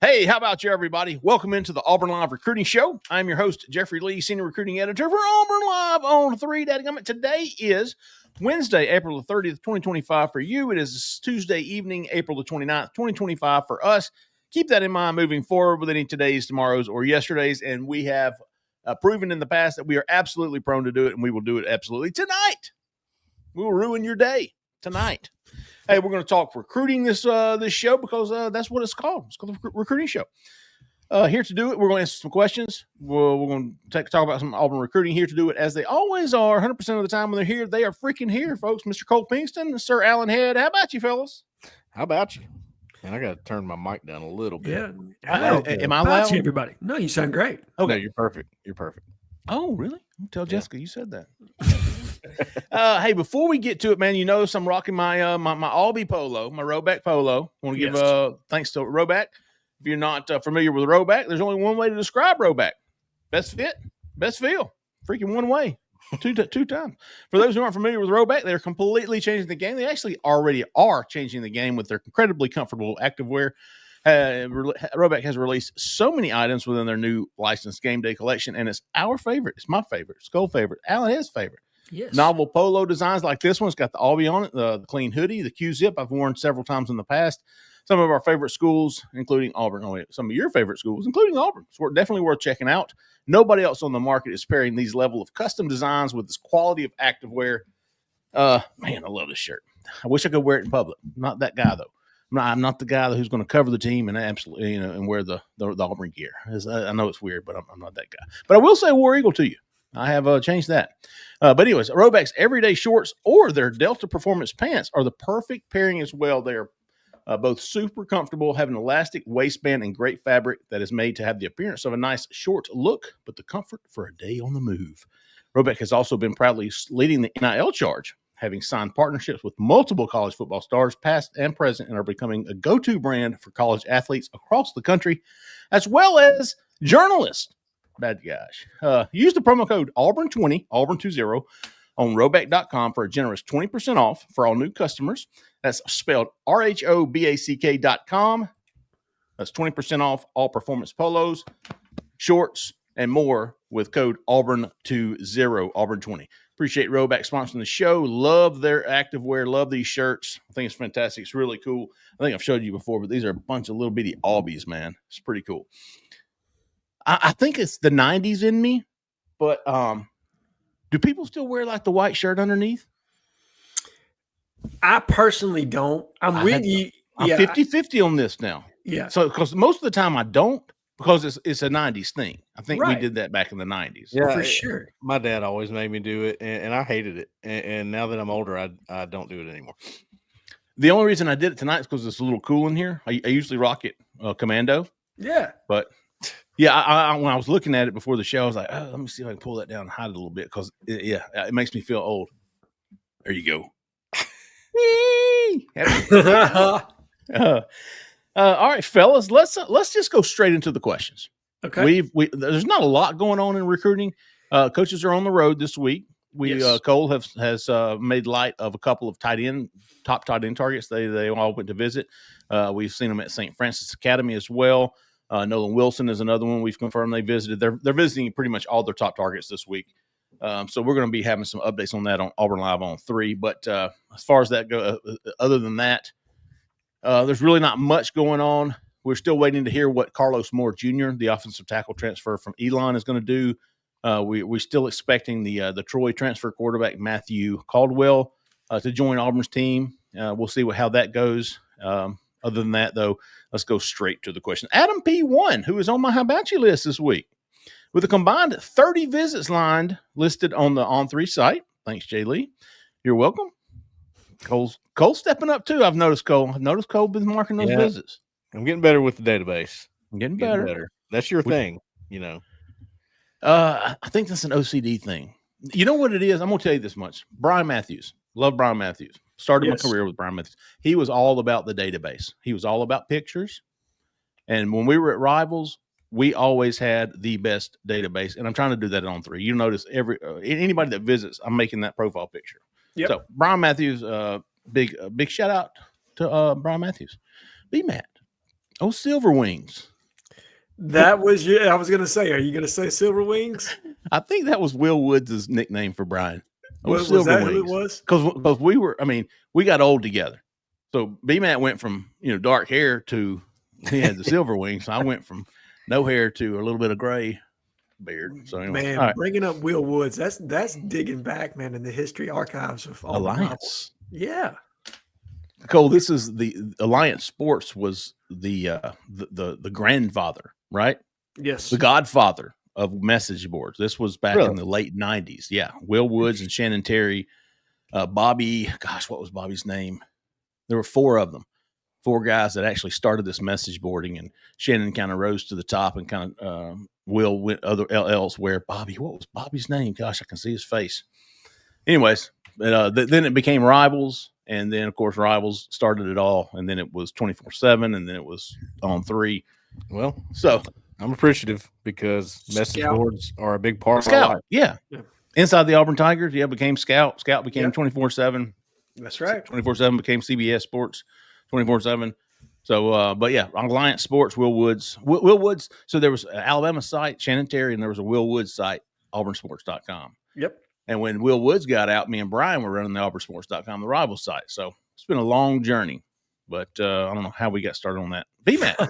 Hey, how about you, everybody? Welcome into the Auburn Live Recruiting Show. I'm your host, Jeffrey Lee, Senior Recruiting Editor for Auburn Live on 3. Today is Wednesday, April the 30th, 2025 for you. It is Tuesday evening, April the 29th, 2025 for us. Keep that in mind moving forward with any today's, tomorrow's, or yesterday's, and we have proven in the past that we are absolutely prone to do it, and we will do it absolutely tonight. We will ruin your day tonight. Hey, we're going to talk recruiting this show because that's what it's called. It's called the Recruiting Show. Here to do it, we're going to answer some questions. We're going to talk about some Auburn recruiting. Here to do it, as they always are, 100% of the time when they're here, they are freaking here, folks. Mr. Cole Pinkston, Sir Alan Head. How about you, fellas? How about you? And I got to turn my mic down a little bit. Yeah. Am I loud? Everybody. No, you sound great. Okay. No, you're perfect. You're perfect. Oh, really? Tell Jessica you said that. Hey, before we get to it, man, you notice I'm rocking my my Albie polo, my Roback polo. I want to give thanks to Roback. If you're not familiar with Roback, there's only one way to describe Roback: best fit, best feel. Freaking one way, two times. For those who aren't familiar with Roback, they're completely changing the game. They actually already are changing the game with their incredibly comfortable activewear. Roback has released so many items within their new licensed game day collection, and it's our favorite. It's my favorite. It's Cole's favorite. Alan his favorite. Yes. Novel polo designs like this one. It's got the Albie on it, the clean hoodie, the Q-zip I've worn several times in the past. Some of our favorite schools, including Auburn. Some of your favorite schools, including Auburn. So we're definitely worth checking out. Nobody else on the market is pairing these level of custom designs with this quality of activewear. Man, I love this shirt. I wish I could wear it in public. I'm not that guy, though. I'm not the guy who's going to cover the team and absolutely, and wear the Auburn gear. I know it's weird, but I'm not that guy. But I will say War Eagle to you. I have changed that. But anyways, Roback's everyday shorts or their Delta Performance pants are the perfect pairing as well. They are both super comfortable, have an elastic waistband and great fabric that is made to have the appearance of a nice short look, but the comfort for a day on the move. Roback has also been proudly leading the NIL charge, having signed partnerships with multiple college football stars, past and present, and are becoming a go-to brand for college athletes across the country, as well as journalists. Bad gosh. Use the promo code Auburn20, Auburn20, on Roback.com for a generous 20% off for all new customers. That's spelled RHOBACK.com. That's 20% off all performance polos, shorts, and more with code Auburn20, Auburn20. Appreciate Roback sponsoring the show. Love their activewear. Love these shirts. I think it's fantastic. It's really cool. I think I've showed you before, but these are a bunch of little bitty Albies, man. It's pretty cool. I think it's the 90s in me, but do people still wear like the white shirt underneath? I personally don't. I'm with you. I'm 50-50 on this now. Yeah. So because most of the time I don't, because it's a 90s thing. I think we did that back in the 90s. Yeah, for sure. My dad always made me do it, and I hated it. And now that I'm older, I don't do it anymore. The only reason I did it tonight is because it's a little cool in here. I usually rock it commando. Yeah. But yeah, I when I was looking at it before the show, I was like, oh, let me see if I can pull that down and hide it a little bit because it makes me feel old. There you go. All right, fellas, let's just go straight into the questions. Okay. There's not a lot going on in recruiting. Coaches are on the road this week. Cole has made light of a couple of top tight end targets. They all went to visit. We've seen them at St. Francis Academy as well. Nolan Wilson is another one we've confirmed they visited. They're visiting pretty much all their top targets this week. So we're going to be having some updates on that on Auburn Live on 3. But as far as that goes, other than that, there's really not much going on. We're still waiting to hear what Carlos Moore Jr., the offensive tackle transfer from Elon, is going to do. We're still expecting the Troy transfer quarterback Matthew Caldwell to join Auburn's team. We'll see how that goes. Other than that, though, let's go straight to the question. Adam P1, who is on my How About You list this week, with a combined 30 visits listed on the On3 site. Thanks, Jay Lee. You're welcome. Cole's stepping up, too. I've noticed Cole. Been marking those visits. I'm getting better with the database. I'm getting better. That's your thing, you know. I think that's an OCD thing. You know what it is? I'm going to tell you this much. Brian Matthews. Love Brian Matthews. Started my career with Brian Matthews. He was all about the database. He was all about pictures. And when we were at Rivals, we always had the best database. And I'm trying to do that on 3. You notice anybody that visits, I'm making that profile picture. Yep. So Brian Matthews, big shout out to Brian Matthews. B-Matt. Oh, Silver Wings. That was you. I was going to say, are you going to say Silver Wings? I think that was Will Woods' nickname for Brian. Was that who it was? Because we were, we got old together. So B-Matt went from, dark hair to he had the silver wings. So I went from no hair to a little bit of gray beard. So anyway, Man, all right. bringing up Will Woods, that's digging back, man, in the history archives of Auburn Alliance. Yeah. Cole, this is the Alliance Sports was the grandfather, right? Yes. The godfather of message boards. This was back in the late 90s. Yeah. Will Woods and Shannon Terry, Bobby, gosh, what was Bobby's name? There were 4 of them, 4 guys that actually started this message boarding, and Shannon kind of rose to the top and kind of Will went other elsewhere. Bobby, what was Bobby's name? Gosh, I can see his face. Anyways, then it became Rivals, and then of course Rivals started it all, and then it was 24/7, and then it was on 3. Well, so I'm appreciative because message boards are a big part of our life. Yeah. Inside the Auburn Tigers, became Scout. Scout became 24/7. That's right. 24/7 became CBS Sports 24/7. So, but yeah, Alliance Sports, Will Woods. Will Woods. So there was an Alabama site, Shannon Terry, and there was a Will Woods site, auburnsports.com. Yep. And when Will Woods got out, me and Brian were running the auburnsports.com, the rival site. So it's been a long journey, but I don't know how we got started on that. B-Matt. All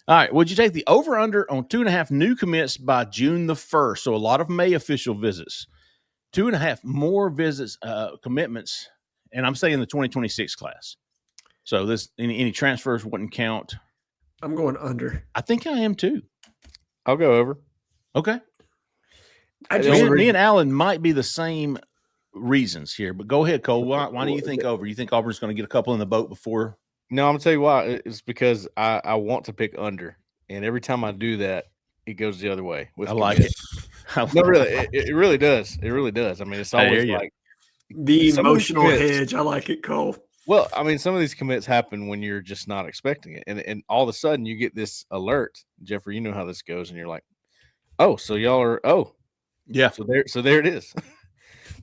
right. Would you take the over-under on 2.5 new commits by June the 1st? So a lot of May official visits. 2.5 more visits, commitments, and I'm saying the 2026 class. So this any transfers wouldn't count. I'm going under. I think I am too. I'll go over. Okay. Me and Alan might be the same reasons here, but go ahead, Cole. Why do you think over? You think Auburn's going to get a couple in the boat before? No, I'm going to tell you why. It's because I want to pick under, and every time I do that, it goes the other way. I like it. No, really, it really does. It really does. I mean, it's always like the emotional hedge. I like it, Cole. Well, I mean, some of these commits happen when you're just not expecting it, and all of a sudden you get this alert, Jeffrey. You know how this goes, and you're like, "Oh, so y'all are yeah." So there it is.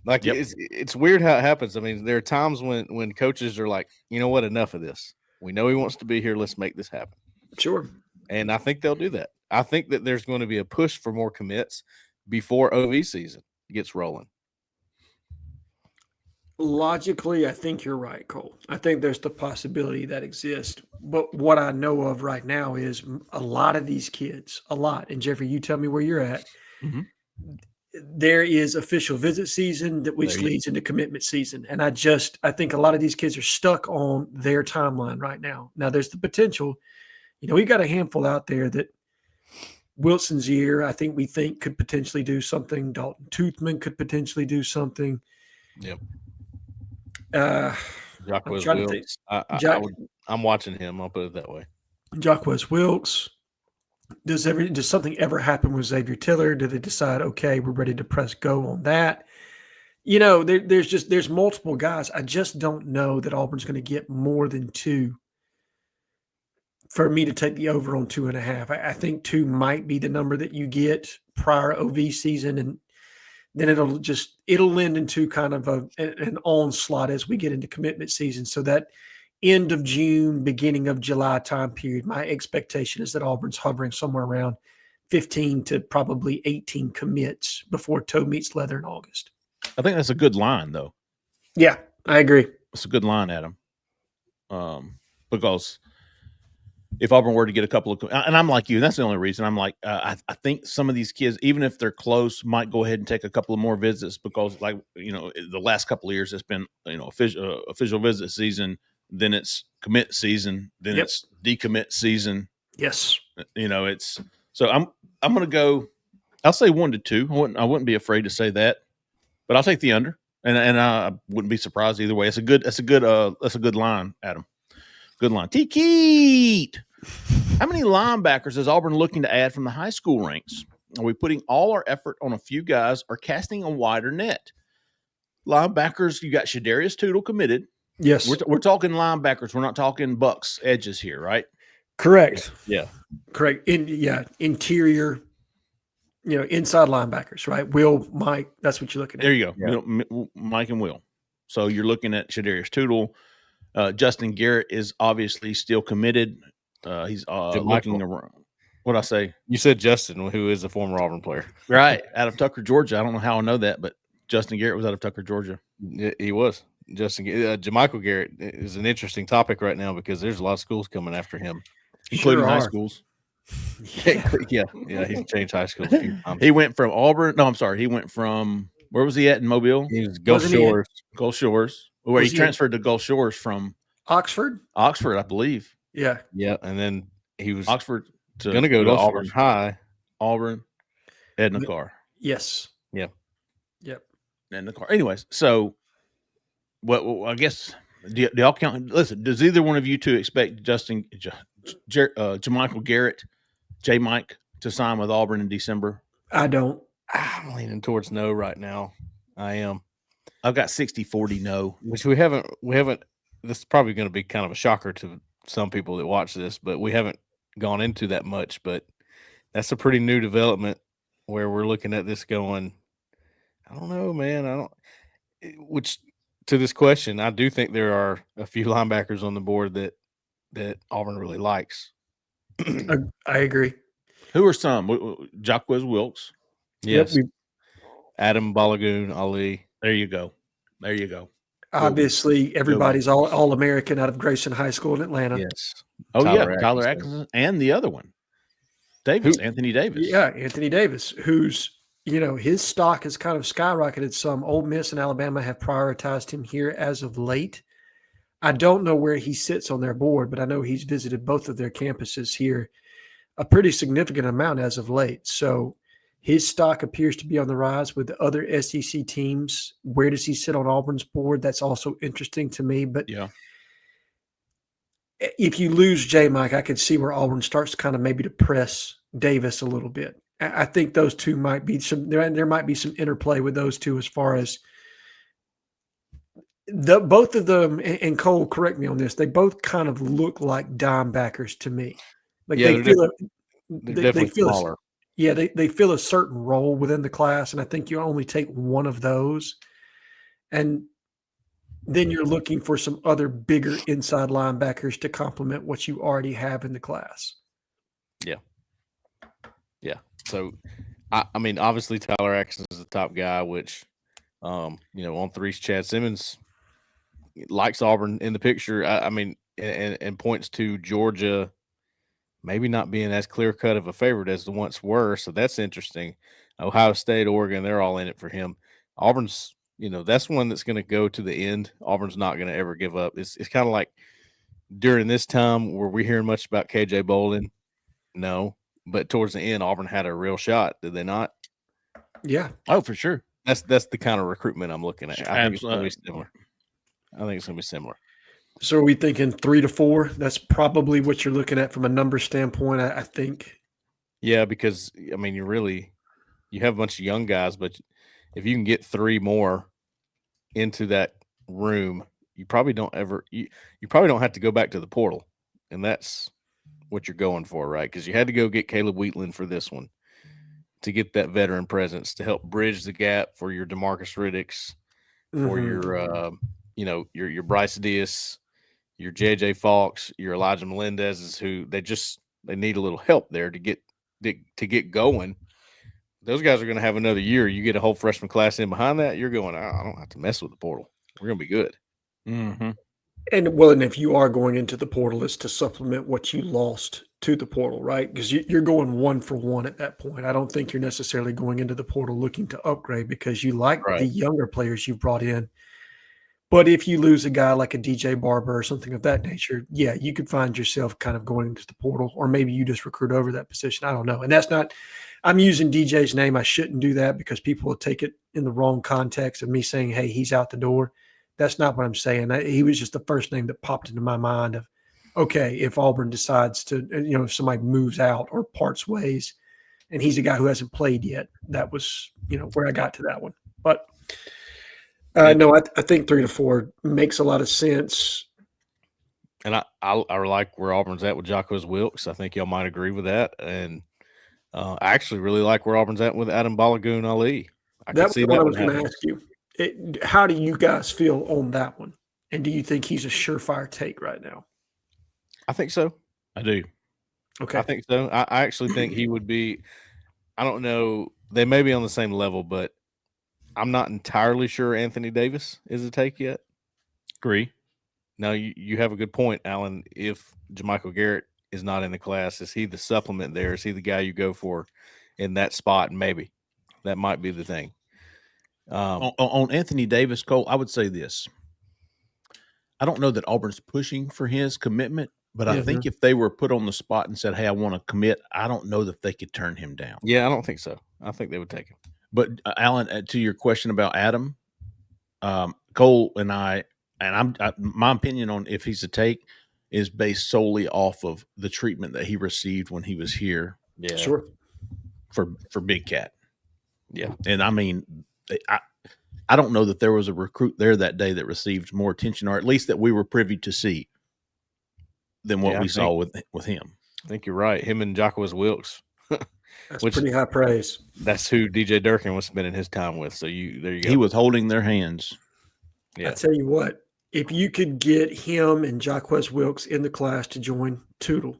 Like it's weird how it happens. I mean, there are times when coaches are like, you know what, enough of this. We know he wants to be here. Let's make this happen. Sure. And I think they'll do that. I think that there's going to be a push for more commits before OV season gets rolling. Logically, I think you're right, Cole. I think there's the possibility that exists. But what I know of right now is a lot of these kids, and Jeffrey, you tell me where you're at. Mm-hmm. There is official visit season which leads into commitment season. And I think a lot of these kids are stuck on their timeline right now. Now there's the potential, we've got a handful out there that Wilson's year, I think could potentially do something. Dalton Toothman could potentially do something. Yep. I'm watching him. I'll put it that way. Jacquez Wilkes. Does something ever happen with Xavier Tiller? Do they decide, okay, we're ready to press go on that? There's multiple guys. I just don't know that Auburn's going to get more than 2 for me to take the over on 2.5. I think 2 might be the number that you get prior OV season, and then it'll lend into kind of an onslaught as we get into commitment season. So that end of June, beginning of July time period, my expectation is that Auburn's hovering somewhere around 15 to probably 18 commits before toe meets leather in August. I think that's a good line, though. Yeah, I agree. It's a good line, Adam. Because if Auburn were to get a couple of – and I'm like you, and that's the only reason. I'm like, I think some of these kids, even if they're close, might go ahead and take a couple of more visits because, the last couple of years it's been, official visit season, then it's commit season, then it's decommit season. Yes. It's – so I'm going to go – I'll say 1 to 2. I wouldn't be afraid to say that, but I'll take the under, and I wouldn't be surprised either way. That's a good line, Adam. Good line. T-Keat. How many linebackers is Auburn looking to add from the high school ranks? Are we putting all our effort on a few guys or casting a wider net? Linebackers, you got Shadarius Tootle committed. Yes. We're talking linebackers. We're not talking Bucks edges here, right? Correct. Yeah. Correct. Interior, inside linebackers, right? Will, Mike, that's what you're looking at. There you go. Yeah. Mike and Will. So you're looking at Shadarius Tootle. Justin Garrett is obviously still committed. He's looking around. What'd I say? You said Justin, who is a former Auburn player. Right. Out of Tucker, Georgia. I don't know how I know that, but Justin Garrett was out of Tucker, Georgia. He was. Jermichael Garrett is an interesting topic right now because there's a lot of schools coming after him. Including high schools. Yeah. He's changed high schools a few times. He went from Auburn. No, I'm sorry. He went from, where was he at in Mobile? He was Gulf Shores. Gulf Shores. Where he transferred to Gulf Shores from Oxford, I believe. Yeah. And then he was Oxford going to go to Auburn High. Auburn, Edna Carr. Yes. Yeah. Yep. Edna Carr. Anyways, so well, I guess do y'all count? Listen, does either one of you two expect Jermichael Garrett, J. Mike, to sign with Auburn in December? I don't. I'm leaning towards no right now. I am. I've got 60-40 no. Which we haven't. This is probably going to be kind of a shocker to some people that watch this, but we haven't gone into that much. But that's a pretty new development where we're looking at this going, I don't know, man. Which to this question, I do think there are a few linebackers on the board that Auburn really likes. I agree. Who are some? Jacquez Wilkes. Yes. Yep. Adam Balagoon, Ali. There you go. Obviously, everybody's all American out of Grayson High School in Atlanta. Yes. Tyler Atkinson. And the other one. Anthony Davis. Yeah, Anthony Davis, who's, his stock has kind of skyrocketed some. Ole Miss and Alabama have prioritized him here as of late. I don't know where he sits on their board, but I know he's visited both of their campuses here a pretty significant amount as of late. So his stock appears to be on the rise with the other SEC teams. Where does he sit on Auburn's board? That's also interesting to me. But yeah, if you lose J. Mike, I could see where Auburn starts kind of maybe to press Davis a little bit. I think those two might be there might be some interplay with those two as far as both of them. And Cole, correct me on this. They both kind of look like dime backers to me. Like they feel smaller. They fill a certain role within the class, and I think you only take one of those, and then you're looking for some other bigger inside linebackers to complement what you already have in the class. Yeah. So, I mean, obviously Tyler Atkinson is the top guy, which, on threes, Chad Simmons likes Auburn in the picture. I mean, and points to Georgia maybe not being as clear-cut of a favorite as the once were, so that's interesting. Ohio State, Oregon, they're all in it for him. Auburn's, that's one that's going to go to the end. Auburn's not going to ever give up. It's kind of like during this time, were we hearing much about KJ Bolden? No, but towards the end, Auburn had a real shot, did they not? Yeah. Oh, for sure. That's the kind of recruitment I'm looking at. I think it's going to be similar. So are we thinking 3 to 4? That's probably what you're looking at from a number standpoint, I think. Yeah, because I mean, you have a bunch of young guys, but if you can get 3 more into that room, you probably don't have to go back to the portal, and that's what you're going for, right? Because you had to go get Caleb Wheatland for this one to get that veteran presence to help bridge the gap for your DeMarcus Riddicks, for your your Bryce Diaz, your JJ Fawkes, your Elijah Melendez's, who they need a little help there to get going. Those guys are going to have another year. You get a whole freshman class in behind that, you're going, I don't have to mess with the portal. We're going to be good. Mm-hmm. And if you are going into the portal, it's to supplement what you lost to the portal, right? Because you're going 1 for 1 at that point. I don't think you're necessarily going into the portal looking to upgrade because you like the younger players you've brought in. But if you lose a guy like a DJ Barber or something of that nature, yeah, you could find yourself kind of going into the portal, or maybe you just recruit over that position. I don't know. And that's not – I'm using DJ's name. I shouldn't do that because people will take it in the wrong context of me saying, hey, he's out the door. That's not what I'm saying. He was just the first name that popped into my mind of, okay, if Auburn decides to – if somebody moves out or parts ways and he's a guy who hasn't played yet, that was, where I got to that one. But – no, I think 3 to 4 makes a lot of sense. And I like where Auburn's at with Jacquez Wilkes. I think y'all might agree with that. And I actually really like where Auburn's at with Adam Balagoon Ali. That's what I was going to ask you. How do you guys feel on that one? And do you think he's a surefire take right now? I think so. I do. Okay. I think so. I actually think he would be. I don't know. They may be on the same level, but I'm not entirely sure Anthony Davis is a take yet. Agree. Now, you have a good point, Alan. If Jermichael Garrett is not in the class, is he the supplement there? Is he the guy you go for in that spot? Maybe that might be the thing. On Anthony Davis, Cole, I would say this. I don't know that Auburn's pushing for his commitment, but I think if they were put on the spot and said, "Hey, I want to commit," I don't know that they could turn him down. Yeah, I don't think so. I think they would take him. But Alan, to your question about Adam, Cole and my opinion on if he's a take is based solely off of the treatment that he received when he was here. Yeah, Sure. For Big Cat. Yeah, and I mean, I don't know that there was a recruit there that day that received more attention, or at least that we were privy to see, than what we saw with him. I think you're right. Him and Jacquez Wilkes. That's pretty high praise. That's who DJ Durkin was spending his time with. So there you go. He was holding their hands. Yeah. I tell you what, if you could get him and Jacquez Wilkes in the class to join Tootle,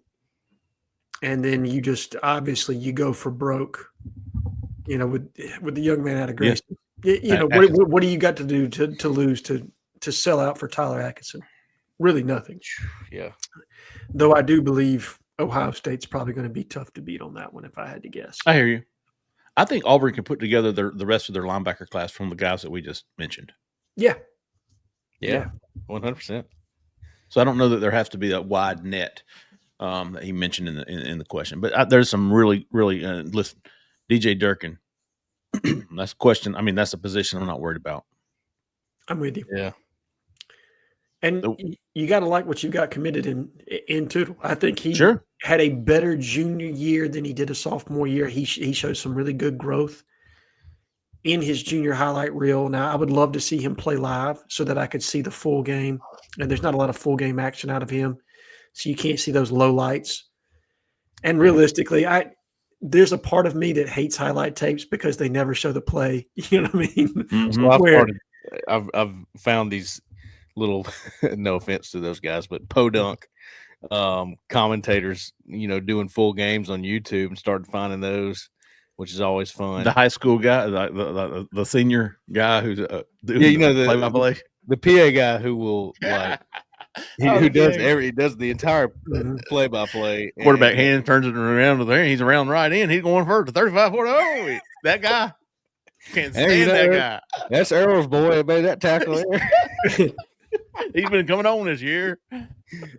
and then you just obviously you go for broke, with the young man out of Grayson. Yeah. What do you got to do to lose to sell out for Tyler Atkinson? Really nothing. Yeah. Though I do believe Ohio State's probably going to be tough to beat on that one if I had to guess. I hear you. I think Auburn can put together the rest of their linebacker class from the guys that we just mentioned. Yeah. 100%. So I don't know that there has to be a wide net that he mentioned in the question, but there's some really listen, DJ Durkin. That's a question. I mean, that's a position I'm not worried about. I'm with you. Yeah. And you got to like what you got committed in Tootle. I think he had a better junior year than he did a sophomore year. He showed some really good growth in his junior highlight reel. Now, I would love to see him play live so that I could see the full game. And there's not a lot of full game action out of him, so you can't see those low lights. And realistically, there's a part of me that hates highlight tapes because they never show the play. You know what I mean? Mm-hmm. I've found these little, no offense to those guys, but podunk commentators, doing full games on YouTube, and started finding those, which is always fun. The high school guy, the senior guy who's doing play-by-play. The PA guy who will who does the entire play-by-play. Quarterback hand turns it around to there. He's around right in. He's going for it to 35, 40. Oh, that guy. Can't stand that guy. That's Earl's boy that made that tackle there. He's been coming on this year.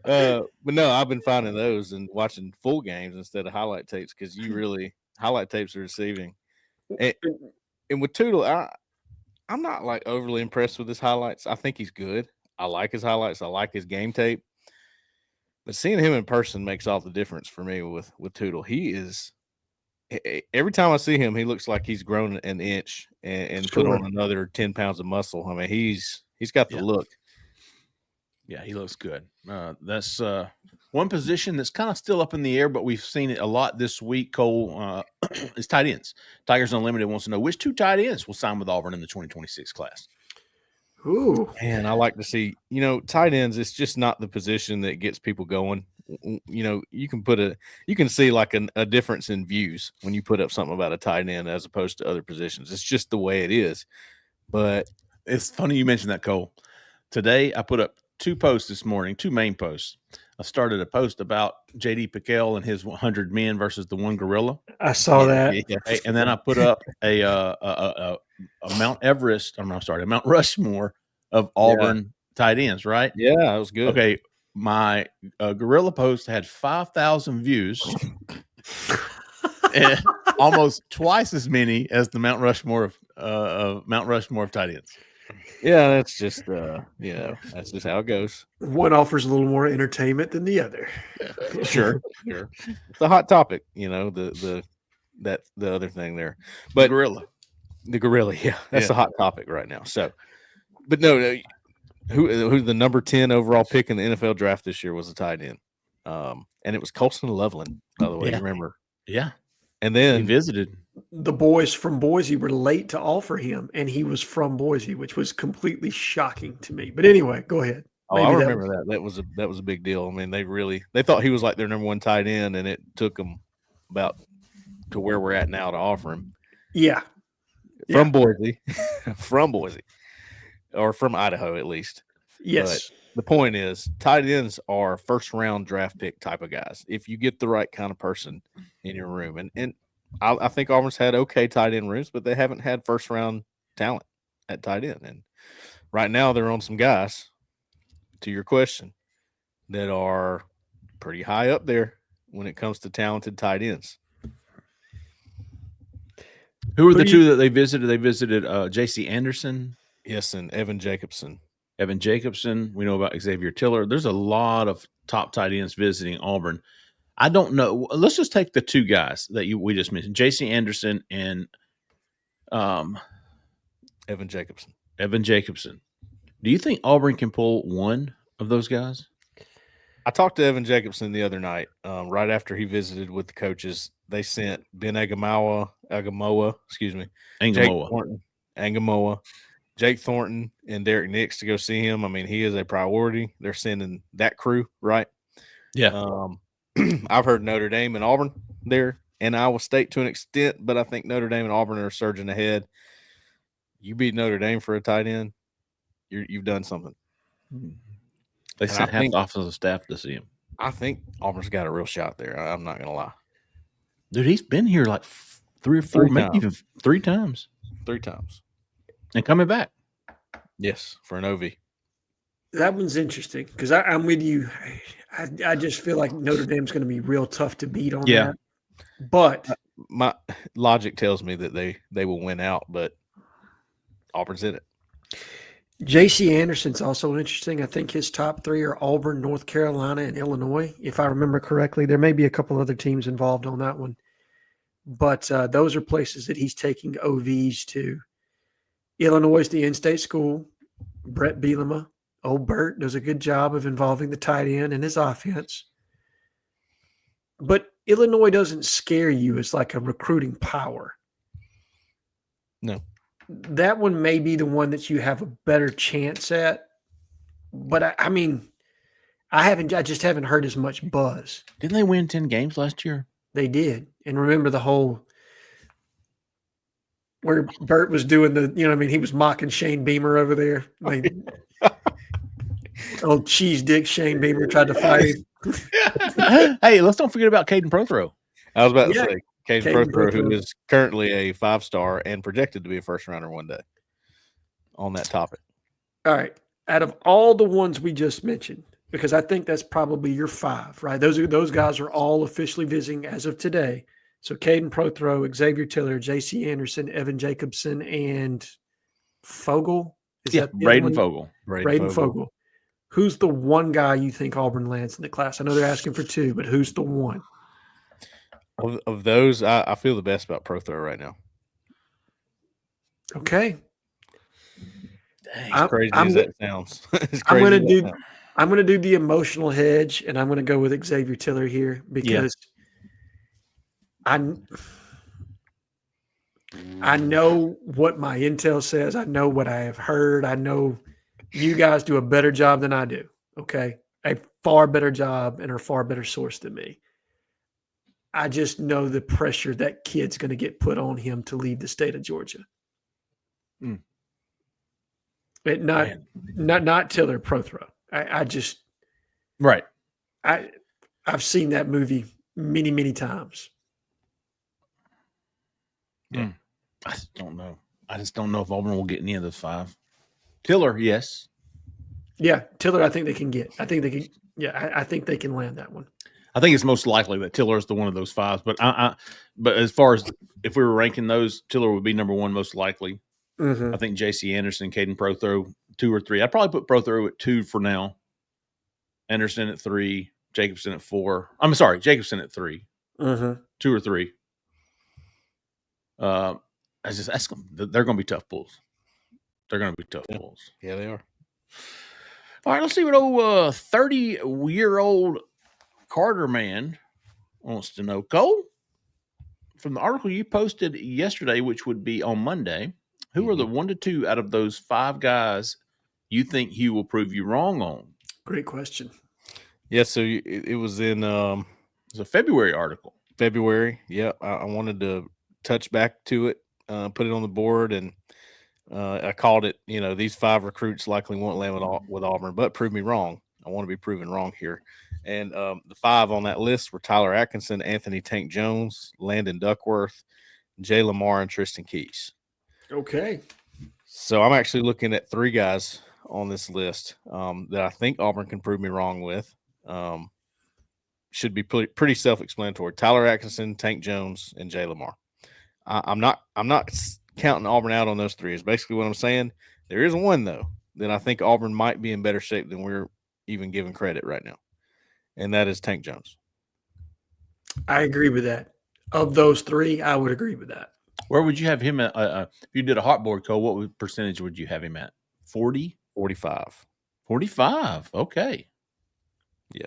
But no, I've been finding those and watching full games instead of highlight tapes because highlight tapes are deceiving. And with Tootle, I'm not like overly impressed with his highlights. I think he's good. I like his highlights. I like his game tape. But seeing him in person makes all the difference for me with Tootle. He is every time I see him, he looks like he's grown an inch and put on another 10 pounds of muscle. I mean, he's got the look. Yeah, he looks good. That's one position that's kind of still up in the air, but we've seen it a lot this week, Cole, is tight ends. Tigers Unlimited wants to know which two tight ends will sign with Auburn in the 2026 class. Ooh. Man, I like to see, tight ends, it's just not the position that gets people going. You can see like a difference in views when you put up something about a tight end as opposed to other positions. It's just the way it is. But it's funny you mentioned that, Cole. Today, I put up two posts this morning, two main posts. I started a post about J.D. Piquel and his 100 men versus the one gorilla. I saw that. Yeah. And then I put up a Mount Rushmore of Auburn tight ends, right? Yeah, that was good. Okay, my gorilla post had 5,000 views, and almost twice as many as the Mount Rushmore of tight ends. Yeah, that's just that's just how it goes. One offers a little more entertainment than the other. Sure. It's a hot topic, the other thing there. But the gorilla, yeah, that's a hot topic right now. So, but no, who the number 10 overall pick in the NFL draft this year was a tight end, and it was Colston Loveland, by the way. You remember? Yeah. And then he visited. The boys from Boise were late to offer him, and he was from Boise, which was completely shocking to me. But anyway, go ahead. Oh, I remember that. That was a big deal. I mean, they thought he was like their number one tight end, and it took them about to where we're at now to offer him. Yeah. From Boise, or from Idaho at least. Yes. But the point is, tight ends are first round draft pick type of guys. If you get the right kind of person in your room, and I think Auburn's had okay tight end rooms, but they haven't had first round talent at tight end. And right now they're on some guys, to your question, that are pretty high up there when it comes to talented tight ends. Who are the two that they visited? They visited J.C. Anderson. Yes, and Evan Jacobson. We know about Xavier Tiller. There's a lot of top tight ends visiting Auburn. I don't know. Let's just take the two guys that we just mentioned, J.C. Anderson and Evan Jacobson. Do you think Auburn can pull one of those guys? I talked to Evan Jacobson the other night, right after he visited with the coaches. They sent Ben Agamoa, Jake Thornton, and Derek Nix to go see him. I mean, he is a priority. They're sending that crew, right? Yeah. I've heard Notre Dame and Auburn there, and Iowa State to an extent, but I think Notre Dame and Auburn are surging ahead. You beat Notre Dame for a tight end, you've done something. They sent half the offensive staff to see him. I think Auburn's got a real shot there. I'm not going to lie. Dude, he's been here like 3 or 4, maybe even 3 times. 3 times. And coming back. Yes, for an OV. That one's interesting because I'm with you. I just feel like Notre Dame's going to be real tough to beat on that. But my logic tells me that they will win out, but Auburn's in it. J.C. Anderson's also interesting. I think his top 3 are Auburn, North Carolina, and Illinois, if I remember correctly. There may be a couple other teams involved on that one. But those are places that he's taking OVs to. Illinois is the in-state school. Brett Bielema, old Bert, does a good job of involving the tight end in his offense. But Illinois doesn't scare you as like a recruiting power. No. That one may be the one that you have a better chance at. But I just haven't heard as much buzz. Didn't they win 10 games last year? They did. And remember the whole where Bert was doing he was mocking Shane Beamer over there. Like, old cheese dick Shane Beamer tried to fight him. Hey, let's don't forget about Caden Prothrow. I was about to say, Caden Prothrow, who is currently a 5-star and projected to be a first-rounder one day on that topic. All right. Out of all the ones we just mentioned, because I think that's probably your 5, right? Those guys are all officially visiting as of today. So Caden Prothrow, Xavier Tiller, J.C. Anderson, Evan Jacobson, and Fogel. Braden Fogel. Braden Fogel. Who's the one guy you think Auburn lands in the class? I know they're asking for 2, but who's the one? Of those, I feel the best about Prothrow right now. Okay. Dang, as crazy as that sounds. I'm going to do the emotional hedge, and I'm going to go with Xavier Tiller here because I know what my intel says. I know what I have heard. I know you guys do a better job than I do, okay? A far better job and are a far better source than me. I just know the pressure that kid's going to get put on him to leave the state of Georgia. Not Tiller, Prothrow. I've seen that movie many, many times. Yeah. I just don't know. I just don't know if Auburn will get any of those 5. Tiller, yes. Yeah, Tiller, I think they can get. I think they can. Yeah, I think they can land that one. I think it's most likely that Tiller is the one of those 5. But but as far as if we were ranking those, Tiller would be number 1 most likely. I think J.C. Anderson, Caden Prothrow, 2 or 3. I'd probably put Prothrow at 2 for now. Anderson at 3. Jacobson at 4. I'm sorry, Jacobson at 3. 2 or 3. They're going to be tough pulls. They're going to be tough pulls. Yeah, they are. All right, let's see what old 30-year-old Carter man wants to know. Cole, from the article you posted yesterday, which would be on Monday, who are the 1 to 2 out of those 5 guys you think he will prove you wrong on? Great question. Yeah, so it was in It's a February article. February. Yeah, I wanted to touch back to it, put it on the board, and I called it. These 5 recruits likely won't land with Auburn, but prove me wrong. I want to be proven wrong here. And the 5 on that list were Tyler Atkinson, Anthony Tank Jones, Landon Duckworth, Jay Lamar, and Tristan Keys. Okay. So I'm actually looking at 3 guys on this list that I think Auburn can prove me wrong with. Should be pretty self-explanatory. Tyler Atkinson, Tank Jones, and Jay Lamar. I'm not counting Auburn out on those 3. Is basically what I'm saying. There is one though that I think Auburn might be in better shape than we're even giving credit right now, and that is Tank Jones. I agree with that. Of those 3, I would agree with that. Where would you have him at? If you did a hot board, Cole, what percentage would you have him at? 40? 45. 45. Okay. Yeah.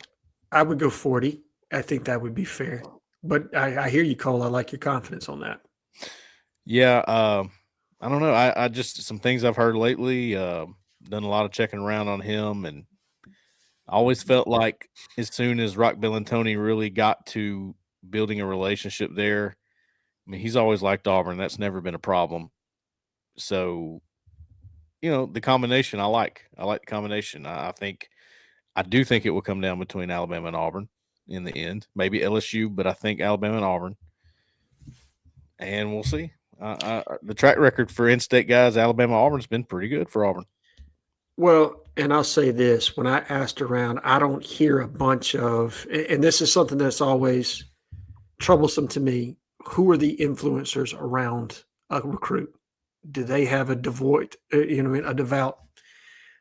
I would go 40. I think that would be fair. But I hear you, Cole. I like your confidence on that. Yeah. I don't know. I just some things I've heard lately. Done a lot of checking around on him, and I always felt like as soon as Rock Bellantoni really got to building a relationship there, I mean, he's always liked Auburn. That's never been a problem. So, the combination I like. I like the combination. I do think it will come down between Alabama and Auburn in the end. Maybe LSU, but I think Alabama and Auburn. And we'll see. The track record for in-state guys, Alabama, Auburn's been pretty good for Auburn. Well, and I'll say this. When I asked around, I don't hear a bunch of, and this is something that's always troublesome to me, who are the influencers around a recruit? Do they have a devout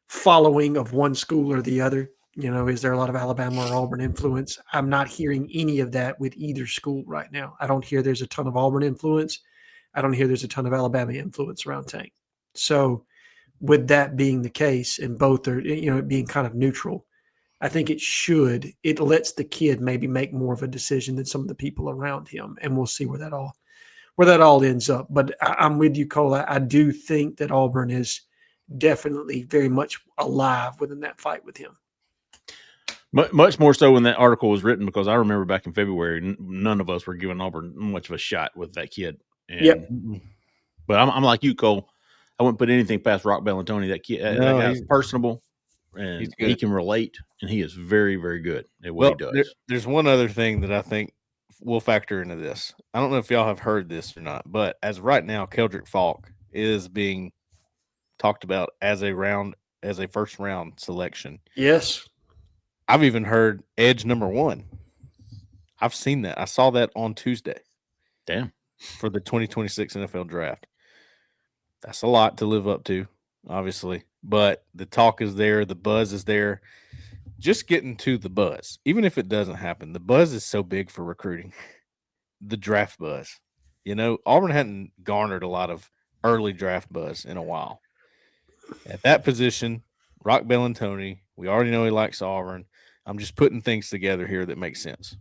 following of one school or the other? Is there a lot of Alabama or Auburn influence? I'm not hearing any of that with either school right now. I don't hear there's a ton of Auburn influence. I don't hear there's a ton of Alabama influence around Tank. So with that being the case, and both are, it being kind of neutral, I think it lets the kid maybe make more of a decision than some of the people around him. And we'll see where that all ends up. But I'm with you, Cole. I do think that Auburn is definitely very much alive within that fight with him. Much more so when that article was written, because I remember back in February, none of us were giving Auburn much of a shot with that kid. Yep. But I'm like you, Cole. I wouldn't put anything past Rock Bellantoni. That kid, that guy's personable, and he can relate, and he is very, very good at what he does. There's one other thing that I think will factor into this. I don't know if y'all have heard this or not, but as right now, Keldrick Falk is being talked about as a first round selection. Yes. I've even heard edge number 1. I've seen that. I saw that on Tuesday. Damn. For the 2026 NFL draft. That's a lot to live up to, obviously. But the talk is there. The buzz is there. Just getting to the buzz, even if it doesn't happen, the buzz is so big for recruiting. The draft buzz. Auburn hadn't garnered a lot of early draft buzz in a while. At that position, Rock Bellantoni, we already know he likes Auburn. I'm just putting things together here that make sense,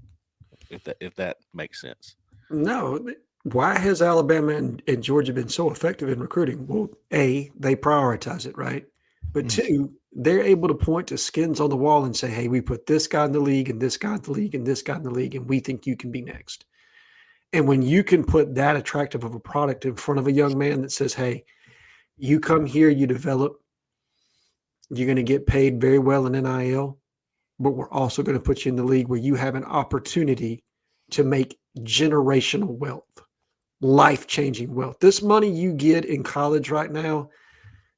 if that makes sense. No. Why has Alabama and Georgia been so effective in recruiting? Well, A, they prioritize it, right? But 2, they're able to point to skins on the wall and say, hey, we put this guy in the league and this guy in the league and this guy in the league, and we think you can be next. And when you can put that attractive of a product in front of a young man that says, hey, you come here, you develop, you're going to get paid very well in NIL, but we're also going to put you in the league where you have an opportunity to make generational wealth, life-changing wealth. This money you get in college right now,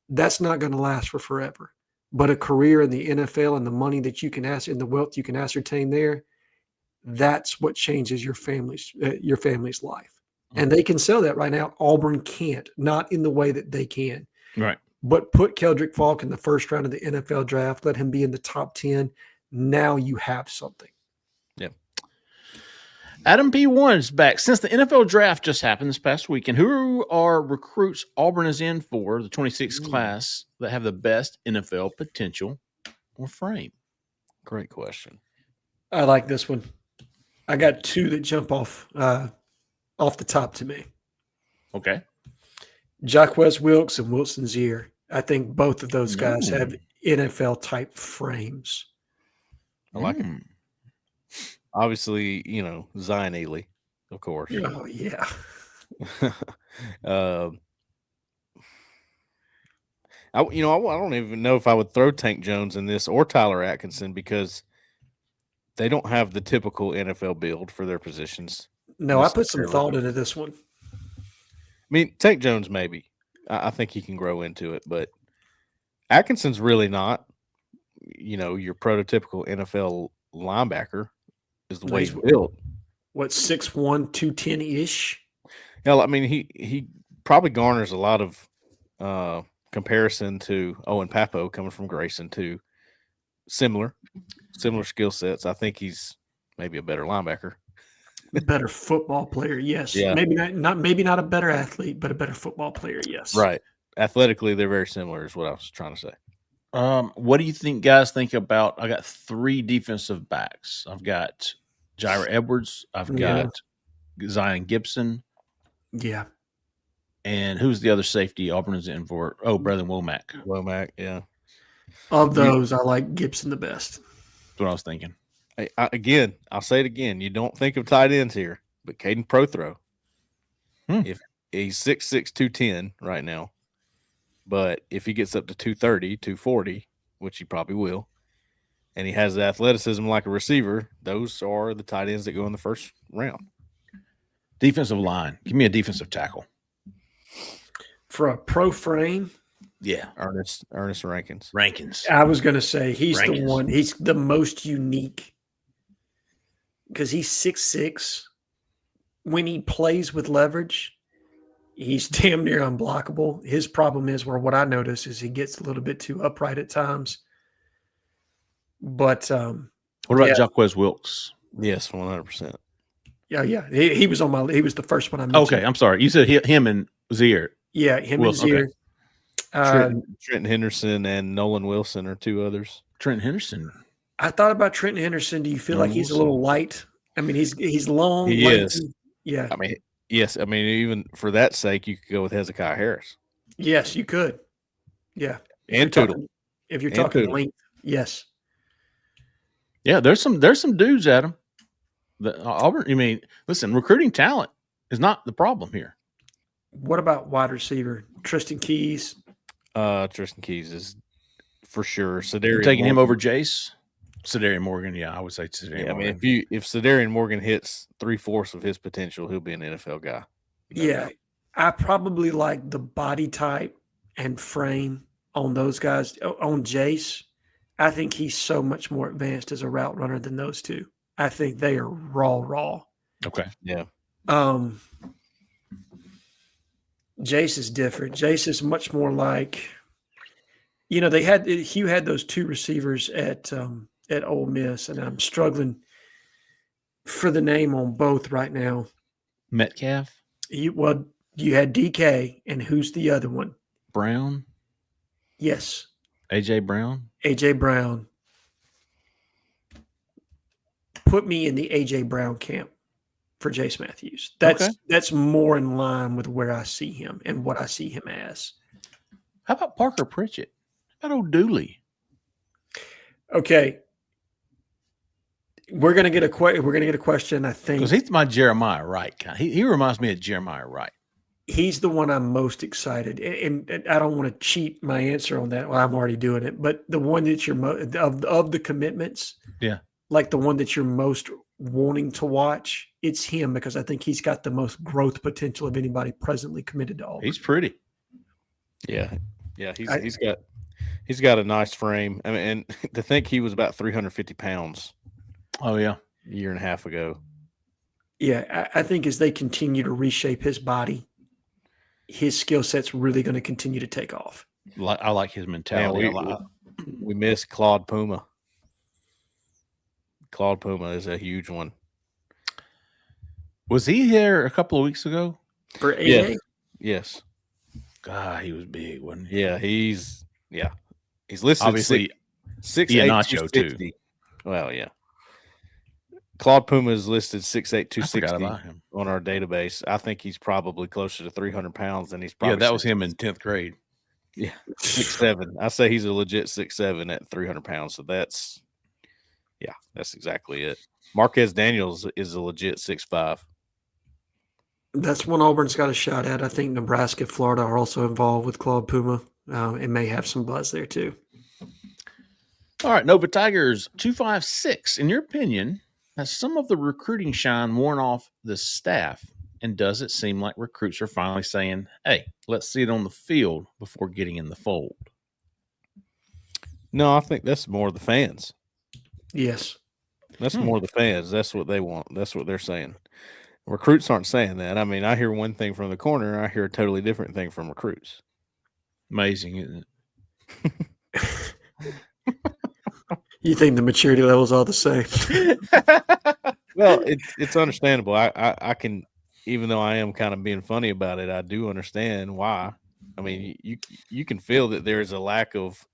that's not going to last for forever. But a career in the NFL and the money that you can and the wealth you can ascertain there, that's what changes your family's life. And they can sell that right now. Auburn can't, not in the way that they can. Right. But put Keldrick Falk in the first round of the NFL draft, let him be in the top 10. Now you have something. Yeah. Adam P1 is back. Since the NFL draft just happened this past weekend, who are recruits Auburn is in for the 26th class that have the best NFL potential or frame? Great question. I like this one. I got 2 that jump off the top to me. Okay. Jacquez Wilkes and Wilson Zier. I think both of those guys have NFL type frames. I like it. Obviously, Zion Ely, of course. Oh yeah. I don't even know if I would throw Tank Jones in this or Tyler Atkinson because they don't have the typical NFL build for their positions. No, I put some thought into this one. I mean, Tank Jones maybe. I think he can grow into it, but Atkinson's really not. Your prototypical NFL linebacker is the way he's built. What, 6'1", 210-ish? Yeah, I mean he probably garners a lot of comparison to Owen Papo coming from Grayson too. Similar skill sets. I think he's maybe a better linebacker. Better football player, yes. Yeah. Maybe not a better athlete, but a better football player, yes. Right. Athletically, they're very similar is what I was trying to say. What do you guys think about? I got 3 defensive backs. I've got Jair Edwards. I've got Zion Gibson. Yeah. And who's the other safety Auburn is in for? Oh, Brethren Womack. Womack, yeah. Of those, I like Gibson the best. That's what I was thinking. I'll say it again. You don't think of tight ends here, but Caden Prothro. If he's 6'6", 210 right now, but if he gets up to 230, 240, which he probably will, and he has the athleticism like a receiver, those are the tight ends that go in the first round. Defensive line. Give me a defensive tackle. For a pro frame? Yeah. Ernest Rankins. I was going to say he's the one. He's the most unique because he's 6'6". When he plays with leverage, he's damn near unblockable. His problem is what I notice is he gets a little bit too upright at times. But what about Jaquez Wilkes? Yes, 100%. Yeah. He was he was the first one I mentioned. Okay, I'm sorry. You said him and Zier. Yeah, him and Zier. Okay. Trenton Henderson and Nolan Wilson are 2 others. Trenton Henderson. I thought about Trenton Henderson. Do you feel like he's a little light? I mean, he's long. He is. Yeah. I mean, yes. I mean, even for that sake, you could go with Hezekiah Harris. Yes, you could. Yeah. And Tootle. If you're talking length, yes. Yeah, there's some dudes, Adam. Auburn. I mean, listen, recruiting talent is not the problem here. What about wide receiver Tristan Keys? Tristan Keys is for sure. You're taking him over Jace. Cedarian Morgan, I would say Cedarian Morgan. I mean, if Cedarian Morgan hits 3/4 of his potential, he'll be an NFL guy. Yeah, I probably like the body type and frame on those guys. On Jace, I think he's so much more advanced as a route runner than those two. I think they are raw. Okay, yeah. Jace is different. Jace is much more like, Hugh had those 2 receivers at Ole Miss, and I'm struggling for the name on both right now. Metcalf. You had DK, and who's the other one? Brown. Yes. AJ Brown. AJ Brown. Put me in the AJ Brown camp for Jace Matthews. That's more in line with where I see him and what I see him as. How about Parker Pritchett? How about old Dooley? Okay. We're gonna get a question, I think. Because he's my Jeremiah Wright kind. He reminds me of Jeremiah Wright. He's the one I'm most excited, and I don't want to cheat my answer on that. Well, I'm already doing it, but the one that you're of the commitments, like the one that you're most wanting to watch, it's him because I think he's got the most growth potential of anybody presently committed to Auburn. He's pretty. Yeah. He's got a nice frame. I mean, and to think he was about 350 pounds. Oh yeah, a year and a half ago. Yeah, I think as they continue to reshape his body, his skill set's really going to continue to take off. I like his mentality. We miss Claude Puma. Claude Puma is a huge one. Was he here a couple of weeks ago? For AA? Yes. God, he was big, wasn't he? Yeah, he's listed obviously 6'8", Nacho too. Well, yeah. Claude Puma is listed 6'8", 260 on our database. I think he's probably closer to 300 pounds than he's probably. Yeah, that was him in 10th grade. Yeah, 6'7". I say he's a legit 6'7" at 300 pounds. So that's exactly it. Marquez Daniels is a legit 6'5". That's one Auburn's got a shot at. I think Nebraska, Florida are also involved with Claude Puma. It may have some buzz there too. All right, Nova Tigers 256. In your opinion, has some of the recruiting shine worn off the staff? And does it seem like recruits are finally saying, hey, let's see it on the field before getting in the fold? No, I think that's more the fans. Yes. That's more the fans. That's what they want. That's what they're saying. Recruits aren't saying that. I mean, I hear one thing from the corner. I hear a totally different thing from recruits. Amazing, isn't it? You think the maturity level's all the same? Well, it's understandable. I can, even though I am kind of being funny about it, I do understand why. I mean, you can feel that there is a lack of,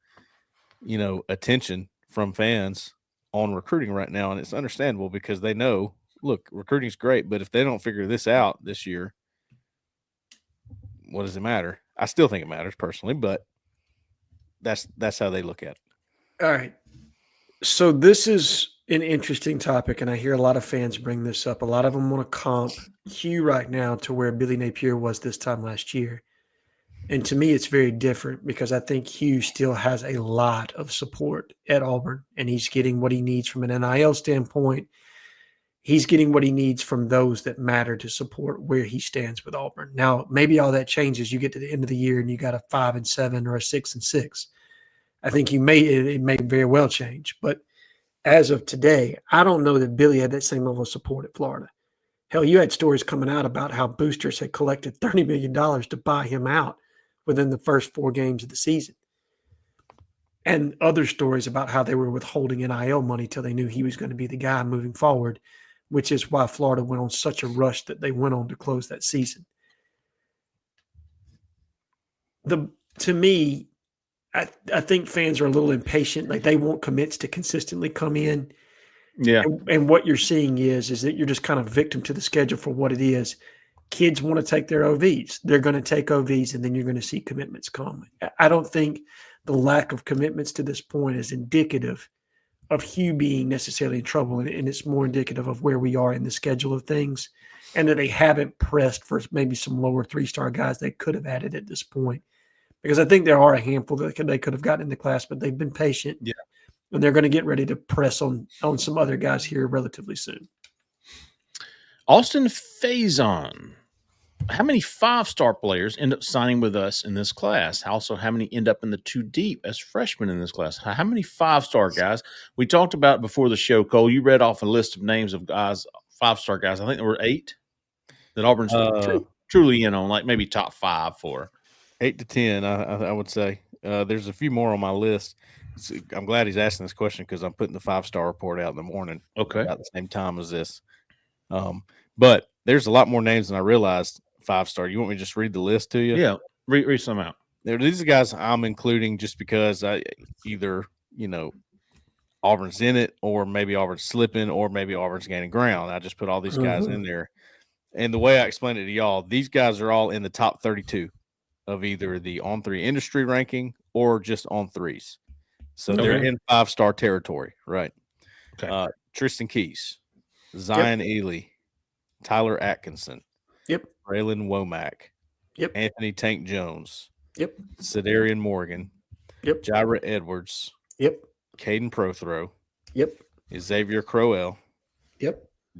attention from fans on recruiting right now, and it's understandable because they know, look, recruiting's great, but if they don't figure this out this year, what does it matter? I still think it matters personally, but that's how they look at it. All right. So this is an interesting topic, and I hear a lot of fans bring this up. A lot of them want to comp Hugh right now to where Billy Napier was this time last year. And to me, it's very different because I think Hugh still has a lot of support at Auburn, and he's getting what he needs from an NIL standpoint. He's getting what he needs from those that matter to support where he stands with Auburn. Now, maybe all that changes. You get to the end of the year and you got a 5-7 or a 6-6. I think it may very well change. But as of today, I don't know that Billy had that same level of support at Florida. Hell, you had stories coming out about how boosters had collected $30 million to buy him out within the first 4 games of the season. And other stories about how they were withholding NIL money till they knew he was going to be the guy moving forward, which is why Florida went on such a rush that they went on to close that season. To me, I think fans are a little impatient. Like they want commits to consistently come in. Yeah. And what you're seeing is that you're just kind of victim to the schedule for what it is. Kids want to take their OVs. They're going to take OVs, and then you're going to see commitments come. I don't think the lack of commitments to this point is indicative of Hugh being necessarily in trouble, and it's more indicative of where we are in the schedule of things, and that they haven't pressed for maybe some lower 3-star guys they could have added at this point. Because I think there are a handful that they could have gotten in the class, but they've been patient. Yeah. And they're going to get ready to press on some other guys here relatively soon. Austin Faison. How many 5-star players end up signing with us in this class? Also, how many end up in the 2 deep as freshmen in this class? How many 5-star guys? We talked about before the show, Cole. You read off a list of names of guys, 5-star guys. I think there were 8 that Auburn's truly in on, like maybe top 5 for. 8 to 10, I would say. There's a few more on my list. I'm glad he's asking this question because I'm putting the 5-star report out in the morning. Okay. About the same time as this. But there's a lot more names than I realized 5-star. You want me to just read the list to you? Yeah, read some out. These are guys I'm including just because I either, Auburn's in it or maybe Auburn's slipping or maybe Auburn's gaining ground. I just put all these guys in there. And the way I explained it to y'all, these guys are all in the top 32 of either the on-3 industry ranking or just on 3s. So they're in 5-star territory, right? Okay. Tristan Keys, Zion Ely, Tyler Atkinson, Braylon Womack, Anthony Tank Jones, Cedarian Morgan, Jira Edwards, Caden Prothrow, Xavier Crowell,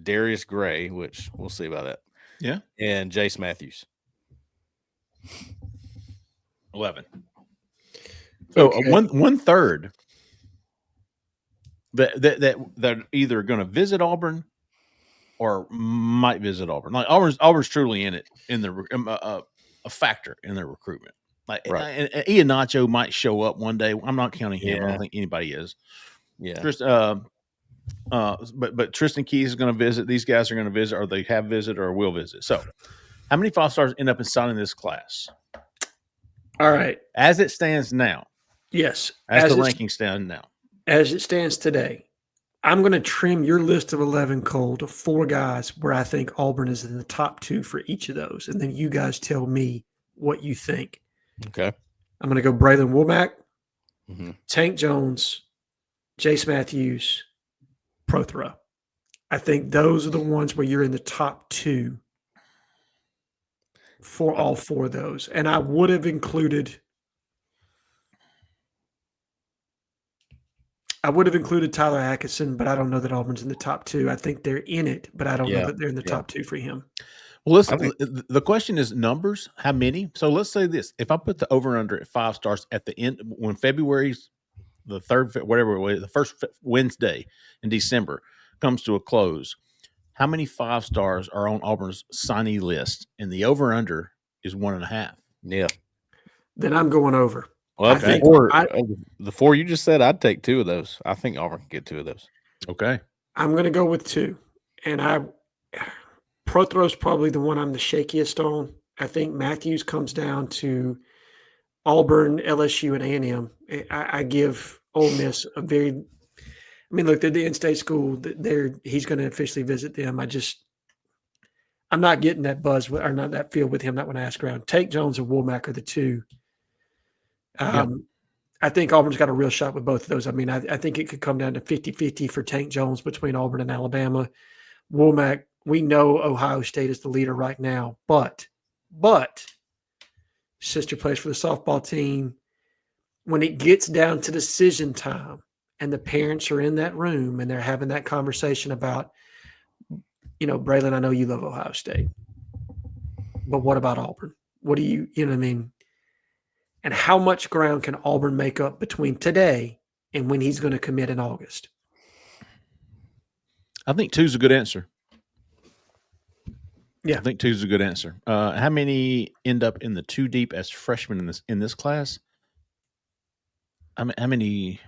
Darius Gray, which we'll see about that. Yeah. And Jace Matthews. 11. So 1/3 that either going to visit Auburn or might visit Auburn. Like Auburn's truly in it in the a factor in their recruitment. Like and Ian Nacho might show up one day. I'm not counting him. I don't think anybody is. Yeah. But Tristan Keys is going to visit. These guys are going to visit, or they have visited, or will visit. So, how many 5-stars end up in signing this class? All right. As it stands now. Yes. As the rankings stand now. As it stands today, I'm going to trim your list of 11, Cole, to 4 guys where I think Auburn is in the top 2 for each of those. And then you guys tell me what you think. Okay. I'm going to go Braylon Womack, Mm-hmm. Tank Jones, Jace Matthews, Prothero. I think those are the ones where you're in the top 2 for all 4 of those. And I would have included Tyler Atkinson, but I don't know that Auburn's in the top 2. I think they're in it, but I don't know that they're in the top 2 for him. Well, listen, the question is numbers. How many? So let's say this. If I put the over-under at 5 stars at the end, when February's the third, whatever it was, the first Wednesday in December comes to a close, how many 5 stars are on Auburn's signee list? And the over-under is 1.5. Yeah. Then I'm going over. Well, the 4 you just said, I'd take 2 of those. I think Auburn can get 2 of those. Okay. I'm going to go with 2. And Prothero's probably the one I'm the shakiest on. I think Matthews comes down to Auburn, LSU, and A&M. I give Ole Miss a very – I mean, look, they're the in-state school. He's going to officially visit them. I'm not getting that buzz or not that feel with him, not when I ask around. Tank Jones and Womack are the 2. I think Auburn's got a real shot with both of those. I mean, I think it could come down to 50-50 for Tank Jones between Auburn and Alabama. Womack, we know Ohio State is the leader right now, but sister plays for the softball team. When it gets down to decision time and the parents are in that room and they're having that conversation about, Braylon, I know you love Ohio State, but what about Auburn? What do you know what I mean? And how much ground can Auburn make up between today and when he's going to commit in August? I think 2 is a good answer. Yeah. I think 2 is a good answer. How many end up in the 2 deep as freshmen in this class? How many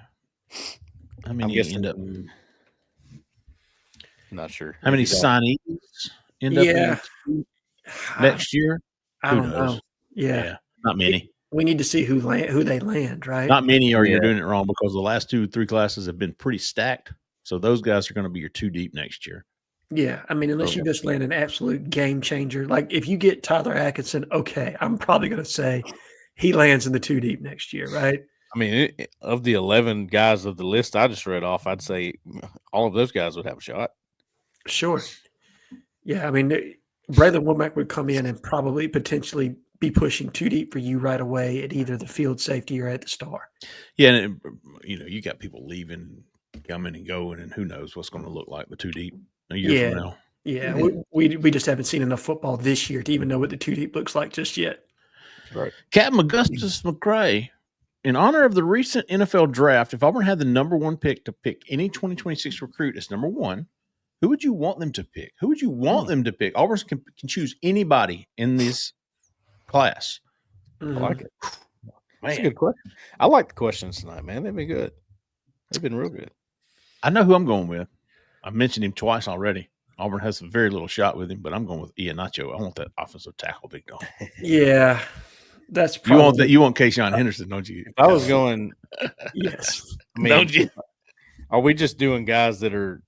end up? I'm not sure. How many signees end up next year? I don't know. Yeah. Not many. We need to see who they land, right? Not many, or you're doing it wrong because the last 2-3 classes have been pretty stacked. So those guys are going to be your 2 deep next year. Yeah, I mean, unless you just land an absolute game changer. Like if you get Tyler Atkinson, okay, I'm probably going to say he lands in the 2 deep next year, right? I mean, of the 11 guys of the list I just read off, I'd say all of those guys would have a shot. Sure. Yeah, I mean, Braylon Womack would come in and probably potentially be pushing 2 deep for you right away at either the field safety or at the star. Yeah, and you got people leaving, coming and going, and who knows what's going to look like the 2 deep a year from now. Yeah, we just haven't seen enough football this year to even know what the 2 deep looks like just yet. Right. Captain Augustus McCray, in honor of the recent NFL draft, if Auburn had the number 1 pick to pick any 2026 recruit as number 1, who would you want them to pick? Who would you want them to pick? Auburn can choose anybody in this class. I like it. That's a good question. I like the questions tonight, man. They've been good. They've been real good. I know who I'm going with. I mentioned him twice already. Auburn has very little shot with him, but I'm going with Iheanacho. I want that offensive tackle, big dog. Yeah, that's probably you want Kayshawn Henderson, don't you? If I was going, yes. I mean, don't you? Are we just doing guys that are?